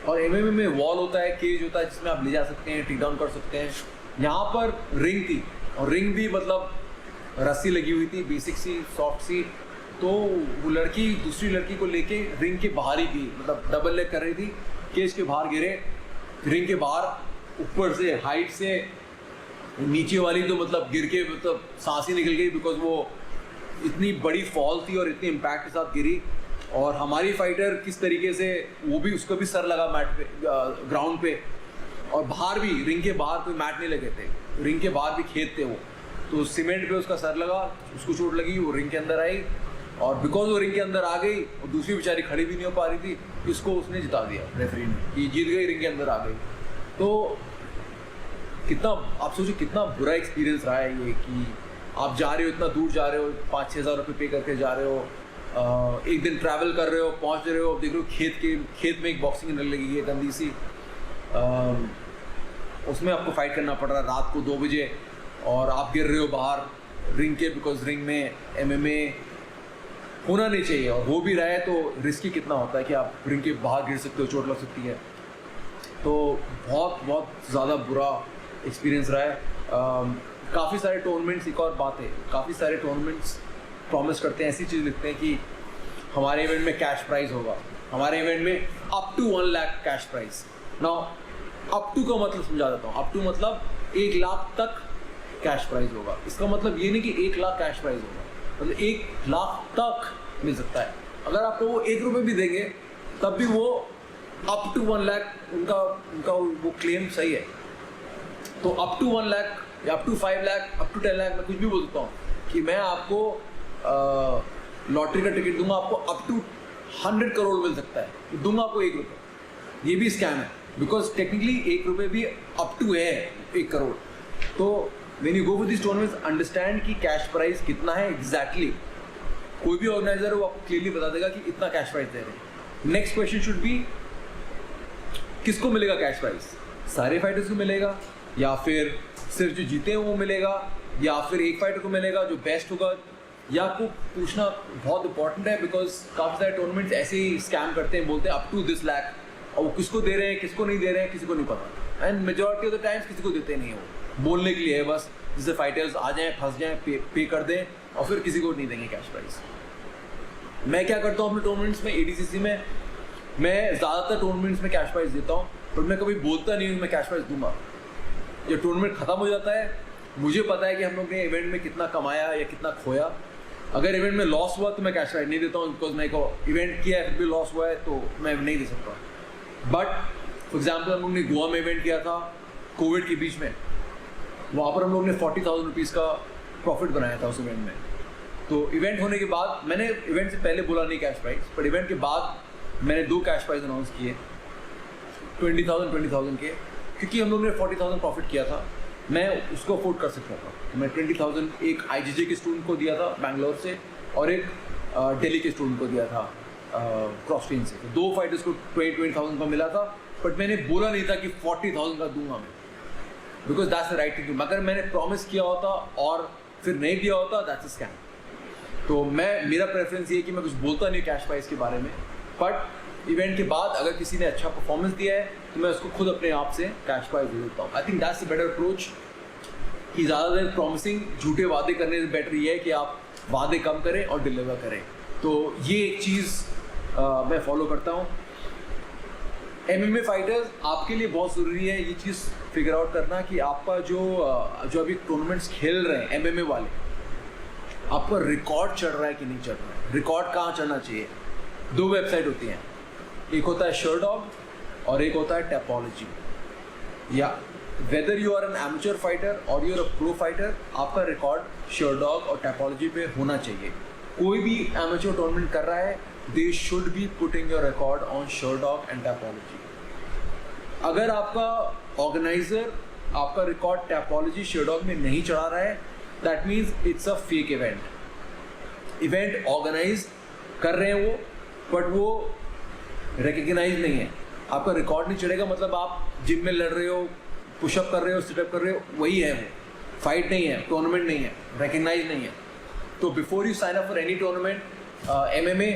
और MMA में वॉल होता है, केज होता है, जिसमें आप ले जा सकते हैं, टेक डाउन कर सकते हैं। यहाँ पर रिंग थी, और रिंग भी मतलब रस्सी लगी हुई थी, बेसिक सी, सॉफ्ट सी। तो वो लड़की दूसरी लड़की को लेके रिंग के बाहर ही थी, मतलब डबल लेग कर रही थी, केज के बाहर गिरे, रिंग के बाहर ऊपर से हाइट से नीचे वाली तो मतलब गिर के मतलब सांस ही निकल गई, बिकॉज वो इतनी बड़ी फॉल थी और इतनी इम्पैक्ट के साथ गिरी। और हमारी फाइटर किस तरीके से, वो भी, उसको भी सर लगा मैट पे, ग्राउंड पे, और बाहर भी, रिंग के बाहर कोई मैट नहीं लगे थे, रिंग के बाहर भी खेत थे वो, तो सीमेंट पे उसका सर लगा, उसको चोट लगी, वो रिंग के अंदर आई, और बिकॉज वो रिंग के अंदर आ गई और दूसरी बेचारी खड़ी भी नहीं हो पा रही थी, इसको उसने जिता दिया रेफरी ने, कि जीत गई, रिंग के अंदर आ गई। तो कितना, आप सोचो कितना बुरा एक्सपीरियंस रहा है ये, कि आप जा रहे हो, इतना दूर जा रहे हो, 5-6 हज़ार रुपये पे करके जा रहे हो, एक दिन ट्रैवल कर रहे हो, पहुंच रहे हो, देख रहे हो खेत में एक बॉक्सिंग रिंग लगी है गंदी सी, उसमें आपको फाइट करना पड़ रहा है रात को 2 बजे, और आप गिर रहे हो बाहर रिंग के, बिकॉज रिंग में MMA होना नहीं चाहिए, और हो भी रहा है तो रिस्की कितना होता है कि आप रिंग के बाहर गिर सकते हो, चोट लग सकती है। तो बहुत ज़्यादा बुरा एक्सपीरियंस रहा है। काफ़ी सारे टूर्नामेंट्स, एक और बात है, काफ़ी सारे टूर्नामेंट्स प्रॉमिस करते हैं, ऐसी चीज़ लिखते हैं कि हमारे इवेंट में कैश प्राइज़ होगा, हमारे इवेंट में up to 1 lakh cash prize. Now up to का मतलब समझा देता हूँ, अप टू मतलब 1 लाख तक कैश प्राइज़ होगा। इसका मतलब ये नहीं कि 1 लाख कैश प्राइज़ होगा, मतलब 1 लाख तक मिल सकता है। अगर आपको वो 1 रुपये भी देंगे तब भी वो अप टू 1 लाख, उनका वो क्लेम सही है। तो अप टू 1 लाख या up to 5 lakh, up to 10 lakh, मैं कुछ भी बोल सकता हूँ कि मैं आपको लॉटरी का टिकट दूंगा, आपको अप टू 100 करोड़ मिल सकता है, दूंगा आपको 1 रुपये। ये भी स्कैम है, बिकॉज टेक्निकली 1 रुपये भी अप टू है 1 करोड़। तो when you go for this tournaments understand कि कैश प्राइस कितना है एग्जैक्टली। कोई भी ऑर्गेनाइजर वो आपको क्लियरली बता देगा कि इतना कैश प्राइस दे रहे हैं। नेक्स्ट क्वेश्चन शुड बी किसको मिलेगा कैश प्राइस? सारे फाइटर्स को मिलेगा या फिर सिर्फ जो जीते हैं वो मिलेगा या फिर एक फाइटर को मिलेगा जो बेस्ट होगा? या आपको पूछना बहुत इंपॉर्टेंट है बिकॉज काफ़ी सारे टूर्नामेंट्स ऐसे ही स्कैम करते हैं, बोलते हैं अप टू दिस लाख, और वो किसको दे रहे हैं किसको नहीं दे रहे हैं किसी को नहीं पता। And majority of the times किसी को देते नहीं है, वो बोलने के लिए है बस, जिससे फाइटर्स आ जाएं फंस जाएं पे कर दें और फिर किसी को नहीं देंगे कैश प्राइस। मैं क्या करता हूँ अपने टूर्नामेंट्स में, ADCC में मैं ज़्यादातर टूर्नामेंट्स में कैश प्राइस देता हूँ, पर मैं कभी बोलता नहीं हूँ मैं कैश प्राइस दूंगा। जब टूर्नामेंट ख़त्म हो जाता है मुझे पता है कि हम लोग ने इवेंट में कितना कमाया या कितना खोया। अगर इवेंट में लॉस हुआ तो मैं कैश प्राइस नहीं देता हूँ, बिकॉज मैं को इवेंट किया है फिर भी लॉस हुआ है तो मैं नहीं दे सकता। बट फॉर एग्जाम्पल हम लोग ने गोवा में इवेंट किया था कोविड के बीच में, वहाँ पर हम लोग ने 40,000 रुपीज़ का प्रॉफिट बनाया था उस इवेंट में। तो इवेंट होने के बाद मैंने इवेंट से पहले बोला नहीं कैश प्राइस, बट इवेंट के बाद मैंने 2 कैश प्राइस अनाउंस किए 20,000 के, क्योंकि हम लोग ने 40,000 प्रॉफिट किया था, मैं उसको अफोर्ड कर सकता था। तो मैं 20,000 एक IGJ के स्टूडेंट को दिया था बैंगलोर से और एक दिल्ली के स्टूडेंट को दिया था क्रॉस ट्रेन से। तो 2 फाइटर्स को 20,000 का मिला था, बट मैंने बोला नहीं था कि 40,000 का दूंगा मैं, because that's the right thing. अगर मैंने प्रॉमिस किया होता और फिर नहीं दिया होता दैट्स अ स्कैम। तो मेरा प्रेफरेंस ये है कि मैं कुछ बोलता नहीं कैश प्राइस के बारे में, बट इवेंट के बाद अगर किसी ने अच्छा परफॉर्मेंस दिया है तो मैं उसको खुद अपने आप से कैश प्राइस दे देता हूँ। I think that's the better approach, कि ज़्यादा देर प्रॉमिसिंग झूठे वादे करने से बेटर ये है कि आप वादे कम करें और डिलीवर करें। तो ये एक चीज़ मैं फॉलो करता हूँ। MMA फाइटर्स आपके लिए बहुत ज़रूरी है ये चीज़ फिगर आउट करना कि आपका जो अभी टूर्नामेंट्स खेल रहे हैं MMA वाले, आपका रिकॉर्ड चढ़ रहा है कि नहीं चढ़ रहा है। रिकॉर्ड कहाँ चढ़ना चाहिए? 2 वेबसाइट होती हैं, एक होता है Sherdog और एक होता है Tapology। या whether you are an amateur fighter और you are a pro fighter, आपका रिकॉर्ड Sherdog और Tapology पे होना चाहिए। कोई भी एमेच्योर टूर्नामेंट कर रहा है they should be putting your record on Sherdog and Tapology। अगर आपका ऑर्गेनाइजर आपका रिकॉर्ड Tapology Sherdog में नहीं चढ़ा रहा है, that means it's a fake event organise कर रहे हैं वो, बट वो रिकग्नाइज नहीं है। आपका रिकॉर्ड नहीं चढ़ेगा मतलब आप जिम में लड़ रहे हो, पुशअप कर रहे हो, सिटअप कर रहे हो, वही है वो, फाइट नहीं है, टूर्नामेंट नहीं है, रिकग्नाइज नहीं है। तो before you sign up for any tournament MMA,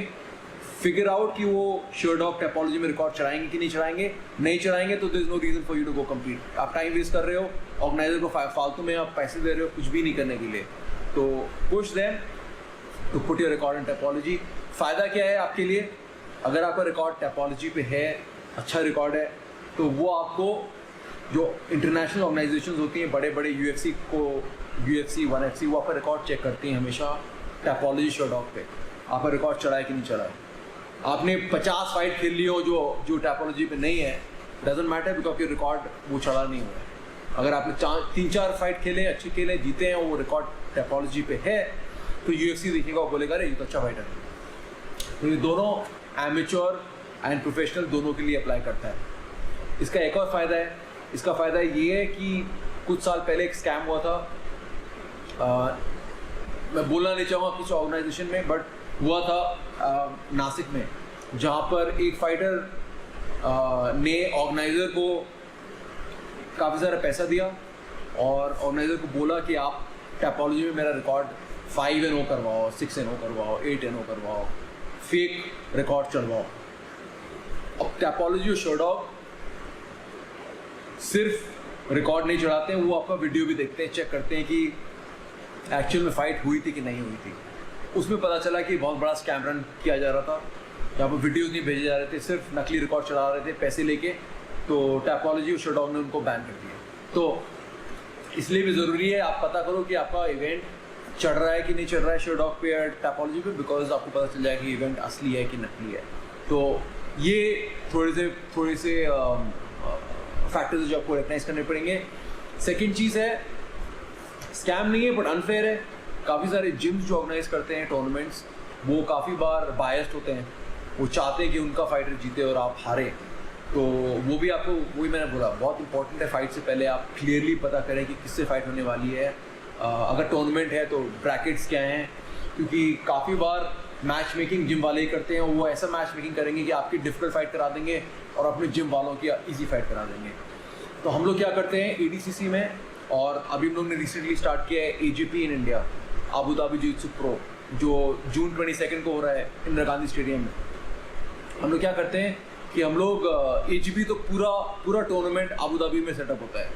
figure out कि वो Sherdog Tapology में रिकॉर्ड चढ़ाएंगे कि नहीं चढ़ाएंगे। नहीं चढ़ाएंगे तो there is no reason for you to go compete. आप टाइम वेस्ट कर रहे हो, ऑर्गेनाइजर को फालतू में आप पैसे दे रहे हो कुछ भी नहीं करने के लिए। तो push them to put your record in Tapology। फ़ायदा क्या है आपके लिए? अगर आपका रिकॉर्ड Tapology पे है, अच्छा रिकॉर्ड है, तो वो आपको जो इंटरनेशनल ऑर्गेनाइजेशंस होती हैं, बड़े बड़े UFC 1FC, वो आपका रिकॉर्ड चेक करती हैं हमेशा Tapology Sherdog पे, आपका रिकॉर्ड चढ़ा है कि नहीं चढ़ा है। आपने 50 फाइट खेल ली हो जो Tapology पे नहीं है, doesn't matter, because your record वो चढ़ा नहीं हुआ है। अगर आपने 3-4 फाइट खेले, अच्छे खेले, जीते हैं, वो रिकॉर्ड Tapology पे है, तो UFC देखेगा और बोलेगा अरे ये तो अच्छा फाइटर है। तो ये दोनों एमेच्योर एंड प्रोफेशनल दोनों के लिए अप्लाई करता है। इसका एक और फ़ायदा है, इसका फ़ायदा ये है कि कुछ साल पहले एक स्कैम हुआ था, मैं बोलना नहीं चाहूँगा किसी ऑर्गेनाइजेशन में, बट हुआ था नासिक में, जहाँ पर एक फाइटर ने ऑर्गेनाइज़र को काफ़ी सारा पैसा दिया और ऑर्गेनाइज़र को बोला कि आप Tapology में मेरा रिकॉर्ड 5-0 करवाओ, 6-0 करवाओ, 8-0 करवाओ, फेक रिकॉर्ड चढ़वाओ। अब Tapology और Sherdog सिर्फ रिकॉर्ड नहीं चढ़ाते हैं, वो आपका वीडियो भी देखते हैं, चेक करते हैं कि एक्चुअल में फ़ाइट हुई थी कि नहीं हुई थी। उसमें पता चला कि बहुत बड़ा स्कैम रन किया जा रहा था, जहाँ पर वीडियोज़ नहीं भेजे जा रहे थे, सिर्फ नकली रिकॉर्ड चढ़ा रहे थे पैसे लेके। तो Tapology और Sherdog ने उनको बैन कर दिया। तो इसलिए भी ज़रूरी है आप पता करो कि आपका इवेंट चढ़ रहा है कि नहीं चढ़ रहा है Sherdog पे या Tapology पे, बिकॉज आपको पता चल जाएगा कि इवेंट असली है कि नकली है। तो ये थोड़े से फैक्टर्स जो आपको रिकग्नाइज करने पड़ेंगे। सेकेंड चीज़ है, स्कैम नहीं है बट अनफेयर है। काफ़ी सारे जिम्स जो ऑर्गेनाइज करते हैं टूर्नामेंट्स, वो काफ़ी बार बायस्ड होते हैं, वो चाहते हैं कि उनका फाइटर जीते और आप हारे। तो वो भी आपको, वही मैंने बोला, बहुत इंपॉर्टेंट है फाइट से पहले आप क्लियरली पता करें कि किससे फाइट होने वाली है। अगर टूर्नामेंट है तो ब्रैकेट्स क्या हैं, क्योंकि काफ़ी बार मैच मेकिंग जिम वाले ही करते हैं। वो ऐसा मैच मेकिंग करेंगे कि आपकी डिफिकल्ट फाइट करा देंगे और अपने जिम वालों की ईजी फाइट करा देंगे। तो हम लोग क्या करते हैं ADCC में, और अभी हम लोग ने रिसेंटली स्टार्ट किया है AGP in India, Abu Dhabi jiujitsu pro, जो जून 22 को हो रहा है इंदिरा गांधी स्टेडियम में। हम लोग क्या करते हैं कि हम लोग AGP तो पूरा टूर्नामेंट अबू धाबी में सेटअप होता है,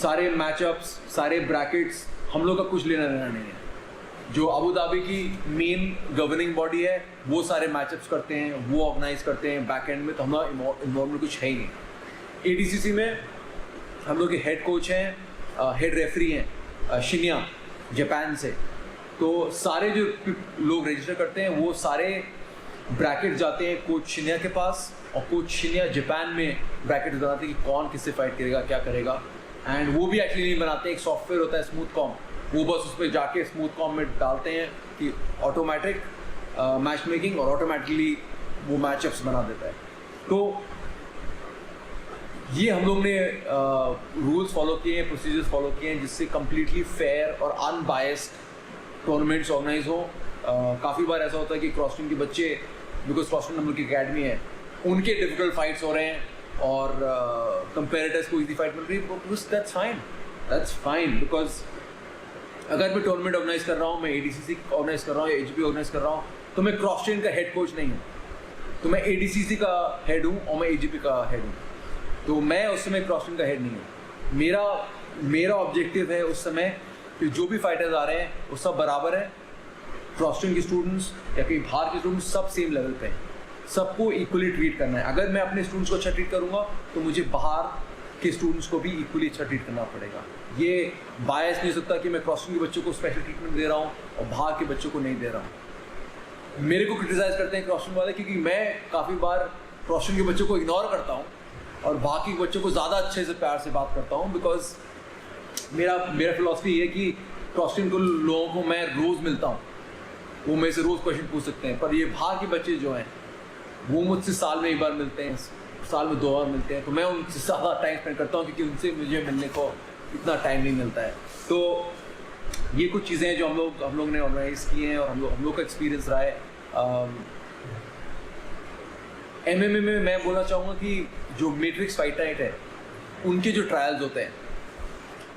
सारे मैचअप्स, सारे ब्रैकेट्स, हम लोग का कुछ लेना देना नहीं है। जो अबू धाबी की मेन गवर्निंग बॉडी है वो सारे मैचअप्स करते हैं, वो ऑर्गेनाइज करते हैं बैक एंड में, तो हमारा इन्वॉल्वमेंट कुछ है ही नहीं। ADCC में हम लोग के हेड कोच हैं, हेड रेफरी हैं शिन्या जापान से। तो सारे जो लोग रजिस्टर करते हैं वो सारे ब्रैकेट जाते हैं कोच शिन्या के पास, और कोच शिन्या जापान में ब्रैकेट बनाते हैं कि कौन किससे फाइट करेगा, क्या करेगा। एंड वो भी एक्चुअली नहीं बनाते, एक सॉफ्टवेयर होता है स्मूथकॉम, वो बस उस पर जाके स्मूथकॉम में डालते हैं कि ऑटोमेटिक मैच मेकिंग, और ऑटोमेटिकली वो मैचअप्स बना देता है। तो ये हम लोग ने रूल्स फॉलो किए हैं, प्रोसीजर्स फॉलो किए हैं, जिससे कम्प्लीटली फेयर और अनबायस्ड टूर्नामेंट्स ऑर्गेनाइज हो। काफ़ी बार ऐसा होता है कि क्रॉसफिट के बच्चे, बिकॉज क्रॉसफिट हम लोग की अकेडमी है, उनके डिफिकल्ट फाइट्स हो रहे हैं और कंपेरेटर्स को इजी फाइट मिल रही है। दैट्स फाइन बिकॉज अगर मैं टूर्नामेंट ऑर्गेनाइज कर रहा हूँ, मैं ADCC ऑर्गेनाइज कर रहा हूँ या AGP ऑर्गेनाइज कर रहा हूँ, तो मैं क्रॉसफिट का हेड कोच नहीं हूँ, तो मैं ADCC का हेड हूँ और मैं AGP का हेड हूँ। तो मैं उस समय क्रॉसफिट का हेड नहीं हूँ। मेरा ऑब्जेक्टिव है उस समय कि जो भी फाइटर्स आ रहे हैं वो सब बराबर है। क्रॉसफिट के स्टूडेंट्स या कहीं बाहर के स्टूडेंट्स सब सेम लेवल पे हैं, सबको इक्वली ट्रीट करना है। अगर मैं अपने स्टूडेंट्स को अच्छा ट्रीट करूँगा तो मुझे बाहर के स्टूडेंट्स को भी इक्वली अच्छा ट्रीट करना पड़ेगा। ये बायस नहीं हो सकता कि मैं क्रॉसफिट के बच्चों को स्पेशल ट्रीटमेंट दे रहा हूँ और बाहर के बच्चों को नहीं दे रहा हूँ। मेरे को क्रिटिसाइज़ करते हैं क्रॉसफिट वाले, क्योंकि मैं काफ़ी बार क्रॉसफिट के बच्चों को इग्नोर करता हूँ और बाकी बच्चों को ज़्यादा अच्छे से प्यार से बात करता हूँ। बिकॉज मेरा फिलॉसफी है कि क्रॉसफिट को लोगों को मैं रोज़ मिलता हूँ, वो मेरे से रोज़ क्वेश्चन पूछ सकते हैं, पर ये बाहर के बच्चे जो हैं वो मुझसे साल में एक बार मिलते हैं, साल में 2 बार मिलते हैं। तो मैं उनसे ज़्यादा टाइम स्पेंड करता हूँ क्योंकि उनसे मुझे मिलने को इतना टाइम नहीं मिलता है। तो ये कुछ चीज़ें हैं जो हम लोग ने ऑर्गेनाइज़ की हैं और हम लोग का एक्सपीरियंस रहा है। MMA में मैं बोलना चाहूँगा कि जो मैट्रिक्स फाइट नाइट है उनके जो ट्रायल्स होते हैं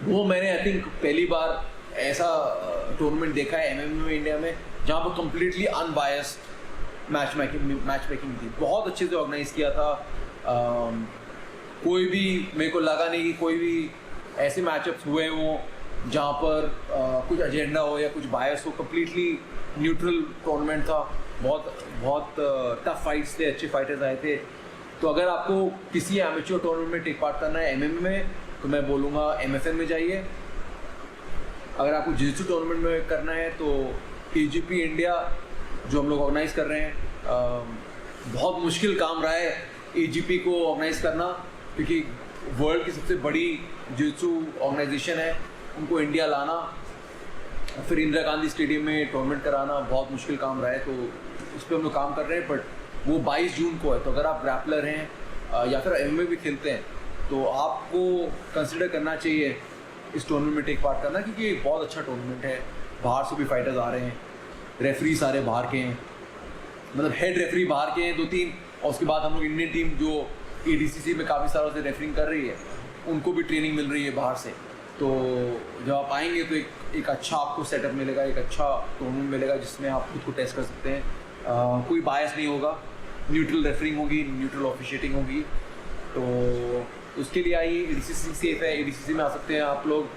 वो मैंने आई थिंक पहली बार ऐसा टूर्नामेंट देखा है MMA में इंडिया में, जहाँ पर कम्प्लीटली अनबायस्ड मैच मेकिंग थी। बहुत अच्छे से ऑर्गेनाइज़ किया था। कोई भी मेरे को लगा नहीं कि कोई भी ऐसे मैचअप्स हुए हों जहाँ पर कुछ एजेंडा हो या कुछ बायस हो। कम्प्लीटली न्यूट्रल टूर्नामेंट था। बहुत टफ फाइट्स थे, अच्छे फाइटर्स आए थे। तो अगर आपको किसी एमेच्योर टूर्नामेंट में टेक पार्ट करना है MMA में, तो मैं बोलूँगा MFN में जाइए। अगर आपको jiu-jitsu टूर्नामेंट में करना है तो AGP इंडिया जो हम लोग ऑर्गेनाइज़ कर रहे हैं, बहुत मुश्किल काम रहा है AGP को ऑर्गेनाइज़ करना, क्योंकि वर्ल्ड की सबसे बड़ी jiu-jitsu ऑर्गेनाइजेशन है। उनको इंडिया लाना, फिर इंदिरा गांधी स्टेडियम में टूर्नामेंट कराना बहुत मुश्किल काम रहा है। तो उस पर हम लोग काम कर रहे हैं, बट वो 22 जून को है। तो अगर आप ग्रैपलर हैं या फिर MMA भी खेलते हैं तो आपको कंसिडर करना चाहिए इस टूर्नामेंट में टेक पार्ट करना, क्योंकि ये बहुत अच्छा टूर्नामेंट है। बाहर से भी फाइटर्स आ रहे हैं, रेफरी सारे बाहर के हैं, मतलब हेड रेफरी बाहर के हैं 2-3, और उसके बाद हम लोग इंडियन टीम जो ADCC में काफ़ी सालों से रेफरिंग कर रही है उनको भी ट्रेनिंग मिल रही है बाहर से। तो जब आप आएंगे तो एक अच्छा आपको सेटअप मिलेगा, एक अच्छा टूर्नामेंट मिलेगा जिसमें आप खुद को टेस्ट कर सकते हैं। कोई बायस नहीं होगा, न्यूट्रल रेफरिंग होगी, न्यूट्रल ऑफिशिएटिंग होगी। तो उसके लिए आइए, ADCC सेफ़ है, ADCC में आ सकते हैं आप लोग।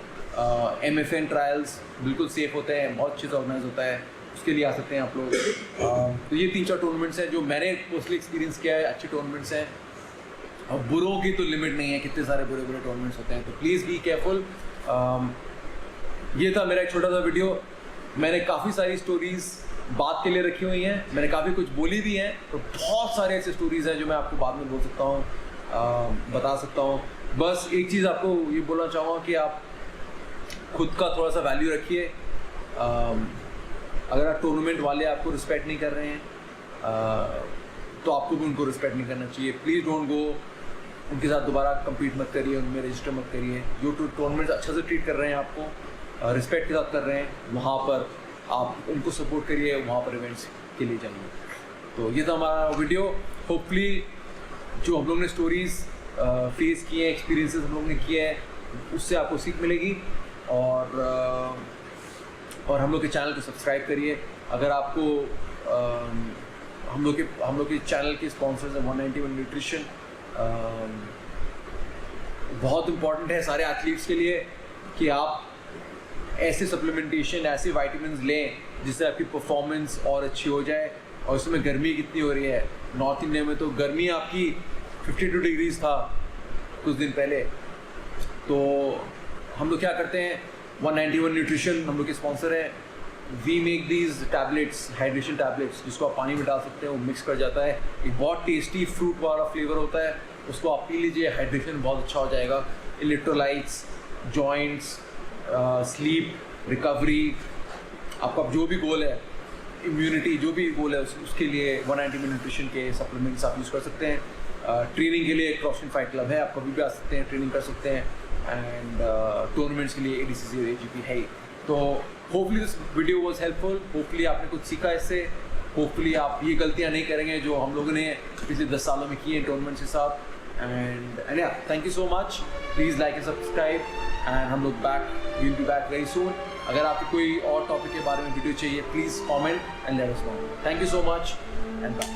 MFN ट्रायल्स बिल्कुल सेफ़ होते हैं, बहुत अच्छे से ऑर्गेनाइज होता है, उसके लिए आ सकते हैं आप लोग। तो ये 3-4 टूर्नामेंट्स हैं जो मैंने पर्सनली एक्सपीरियंस किया है, अच्छे टूर्नामेंट्स हैं। और बुरों की तो लिमिट नहीं है, कितने सारे बुरे टूर्नामेंट्स होते हैं। तो प्लीज़ बी केयरफुल। ये था मेरा एक छोटा सा वीडियो। मैंने काफ़ी सारी स्टोरीज़ बात के लिए रखी हुई हैं, मैंने काफ़ी कुछ बोली भी हैं। तो बहुत सारे ऐसे स्टोरीज़ हैं जो मैं आपको बाद में बोल सकता हूँ, बता सकता हूँ। बस एक चीज़ आपको ये बोलना चाहूँगा कि आप खुद का थोड़ा सा वैल्यू रखिए। अगर आप टूर्नामेंट वाले आपको रिस्पेक्ट नहीं कर रहे हैं, तो आपको भी उनको रिस्पेक्ट नहीं करना चाहिए। प्लीज़ डोंट गो, उनके साथ दोबारा कम्पीट मत करिए, उनमें रजिस्टर मत करिए। जो टूर्नामेंट्स अच्छा से ट्रीट कर रहे हैं आपको, रिस्पेक्ट के साथ कर रहे हैं, वहाँ पर आप उनको सपोर्ट करिए, वहाँ पर इवेंट्स के लिए जाइए। तो ये था हमारा वीडियो। होपफुली जो हम लोग ने स्टोरीज़ फेस किए हैं, एक्सपीरियंसेस हम लोग ने किए हैं, उससे आपको सीख मिलेगी। और हम लोग के चैनल को सब्सक्राइब करिए। अगर आपको हम लोग के चैनल के स्पॉन्सर्स हैं 191 न्यूट्रिशन, बहुत इम्पॉर्टेंट है सारे एथलीट्स के लिए कि आप ऐसे सप्लीमेंटेशन, ऐसे विटामिन्स लें जिससे आपकी परफॉर्मेंस और अच्छी हो जाए। और उसमें गर्मी कितनी हो रही है नॉर्थ इंडिया में, तो गर्मी आपकी 52 डिग्रीज था कुछ दिन पहले। तो हम लोग क्या करते हैं, 191 न्यूट्रिशन हम लोग के स्पॉन्सर है। We make these tablets, hydration tablets, जिसको आप पानी में डाल सकते हैं, वो मिक्स कर जाता है। एक बहुत टेस्टी फ्रूट वाला फ्लेवर होता है, उसको आप पी लीजिए, हाइड्रेशन बहुत अच्छा हो जाएगा। इलेक्ट्रोलाइट्स, जॉइंट्स, स्लीप, रिकवरी, आपका जो भी गोल है, इम्यूनिटी, जो भी गोल है उसके लिए 191 न्यूट्रिशन के सप्लीमेंट्स आप यूज़ कर सकते हैं। ट्रेनिंग के लिए क्रॉसफिट फाइट क्लब है, आप कभी भी आ सकते हैं, ट्रेनिंग कर सकते हैं। एंड टूर्नामेंट्स के लिए ADCC और AGP है। तो hopefully this video was helpful. Hopefully आपने कुछ सीखा इससे। होपफुली आप ये गलतियाँ नहीं करेंगे जो हम लोगों ने पिछले 10 सालों में की हैं टूर्नामेंट्स के साथ। एंड या thank you so much. Please like and subscribe, and हम लोग will be back very soon. अगर आपको कोई और टॉपिक के बारे में वीडियो चाहिए, please comment and let us know. Thank you so much and bye.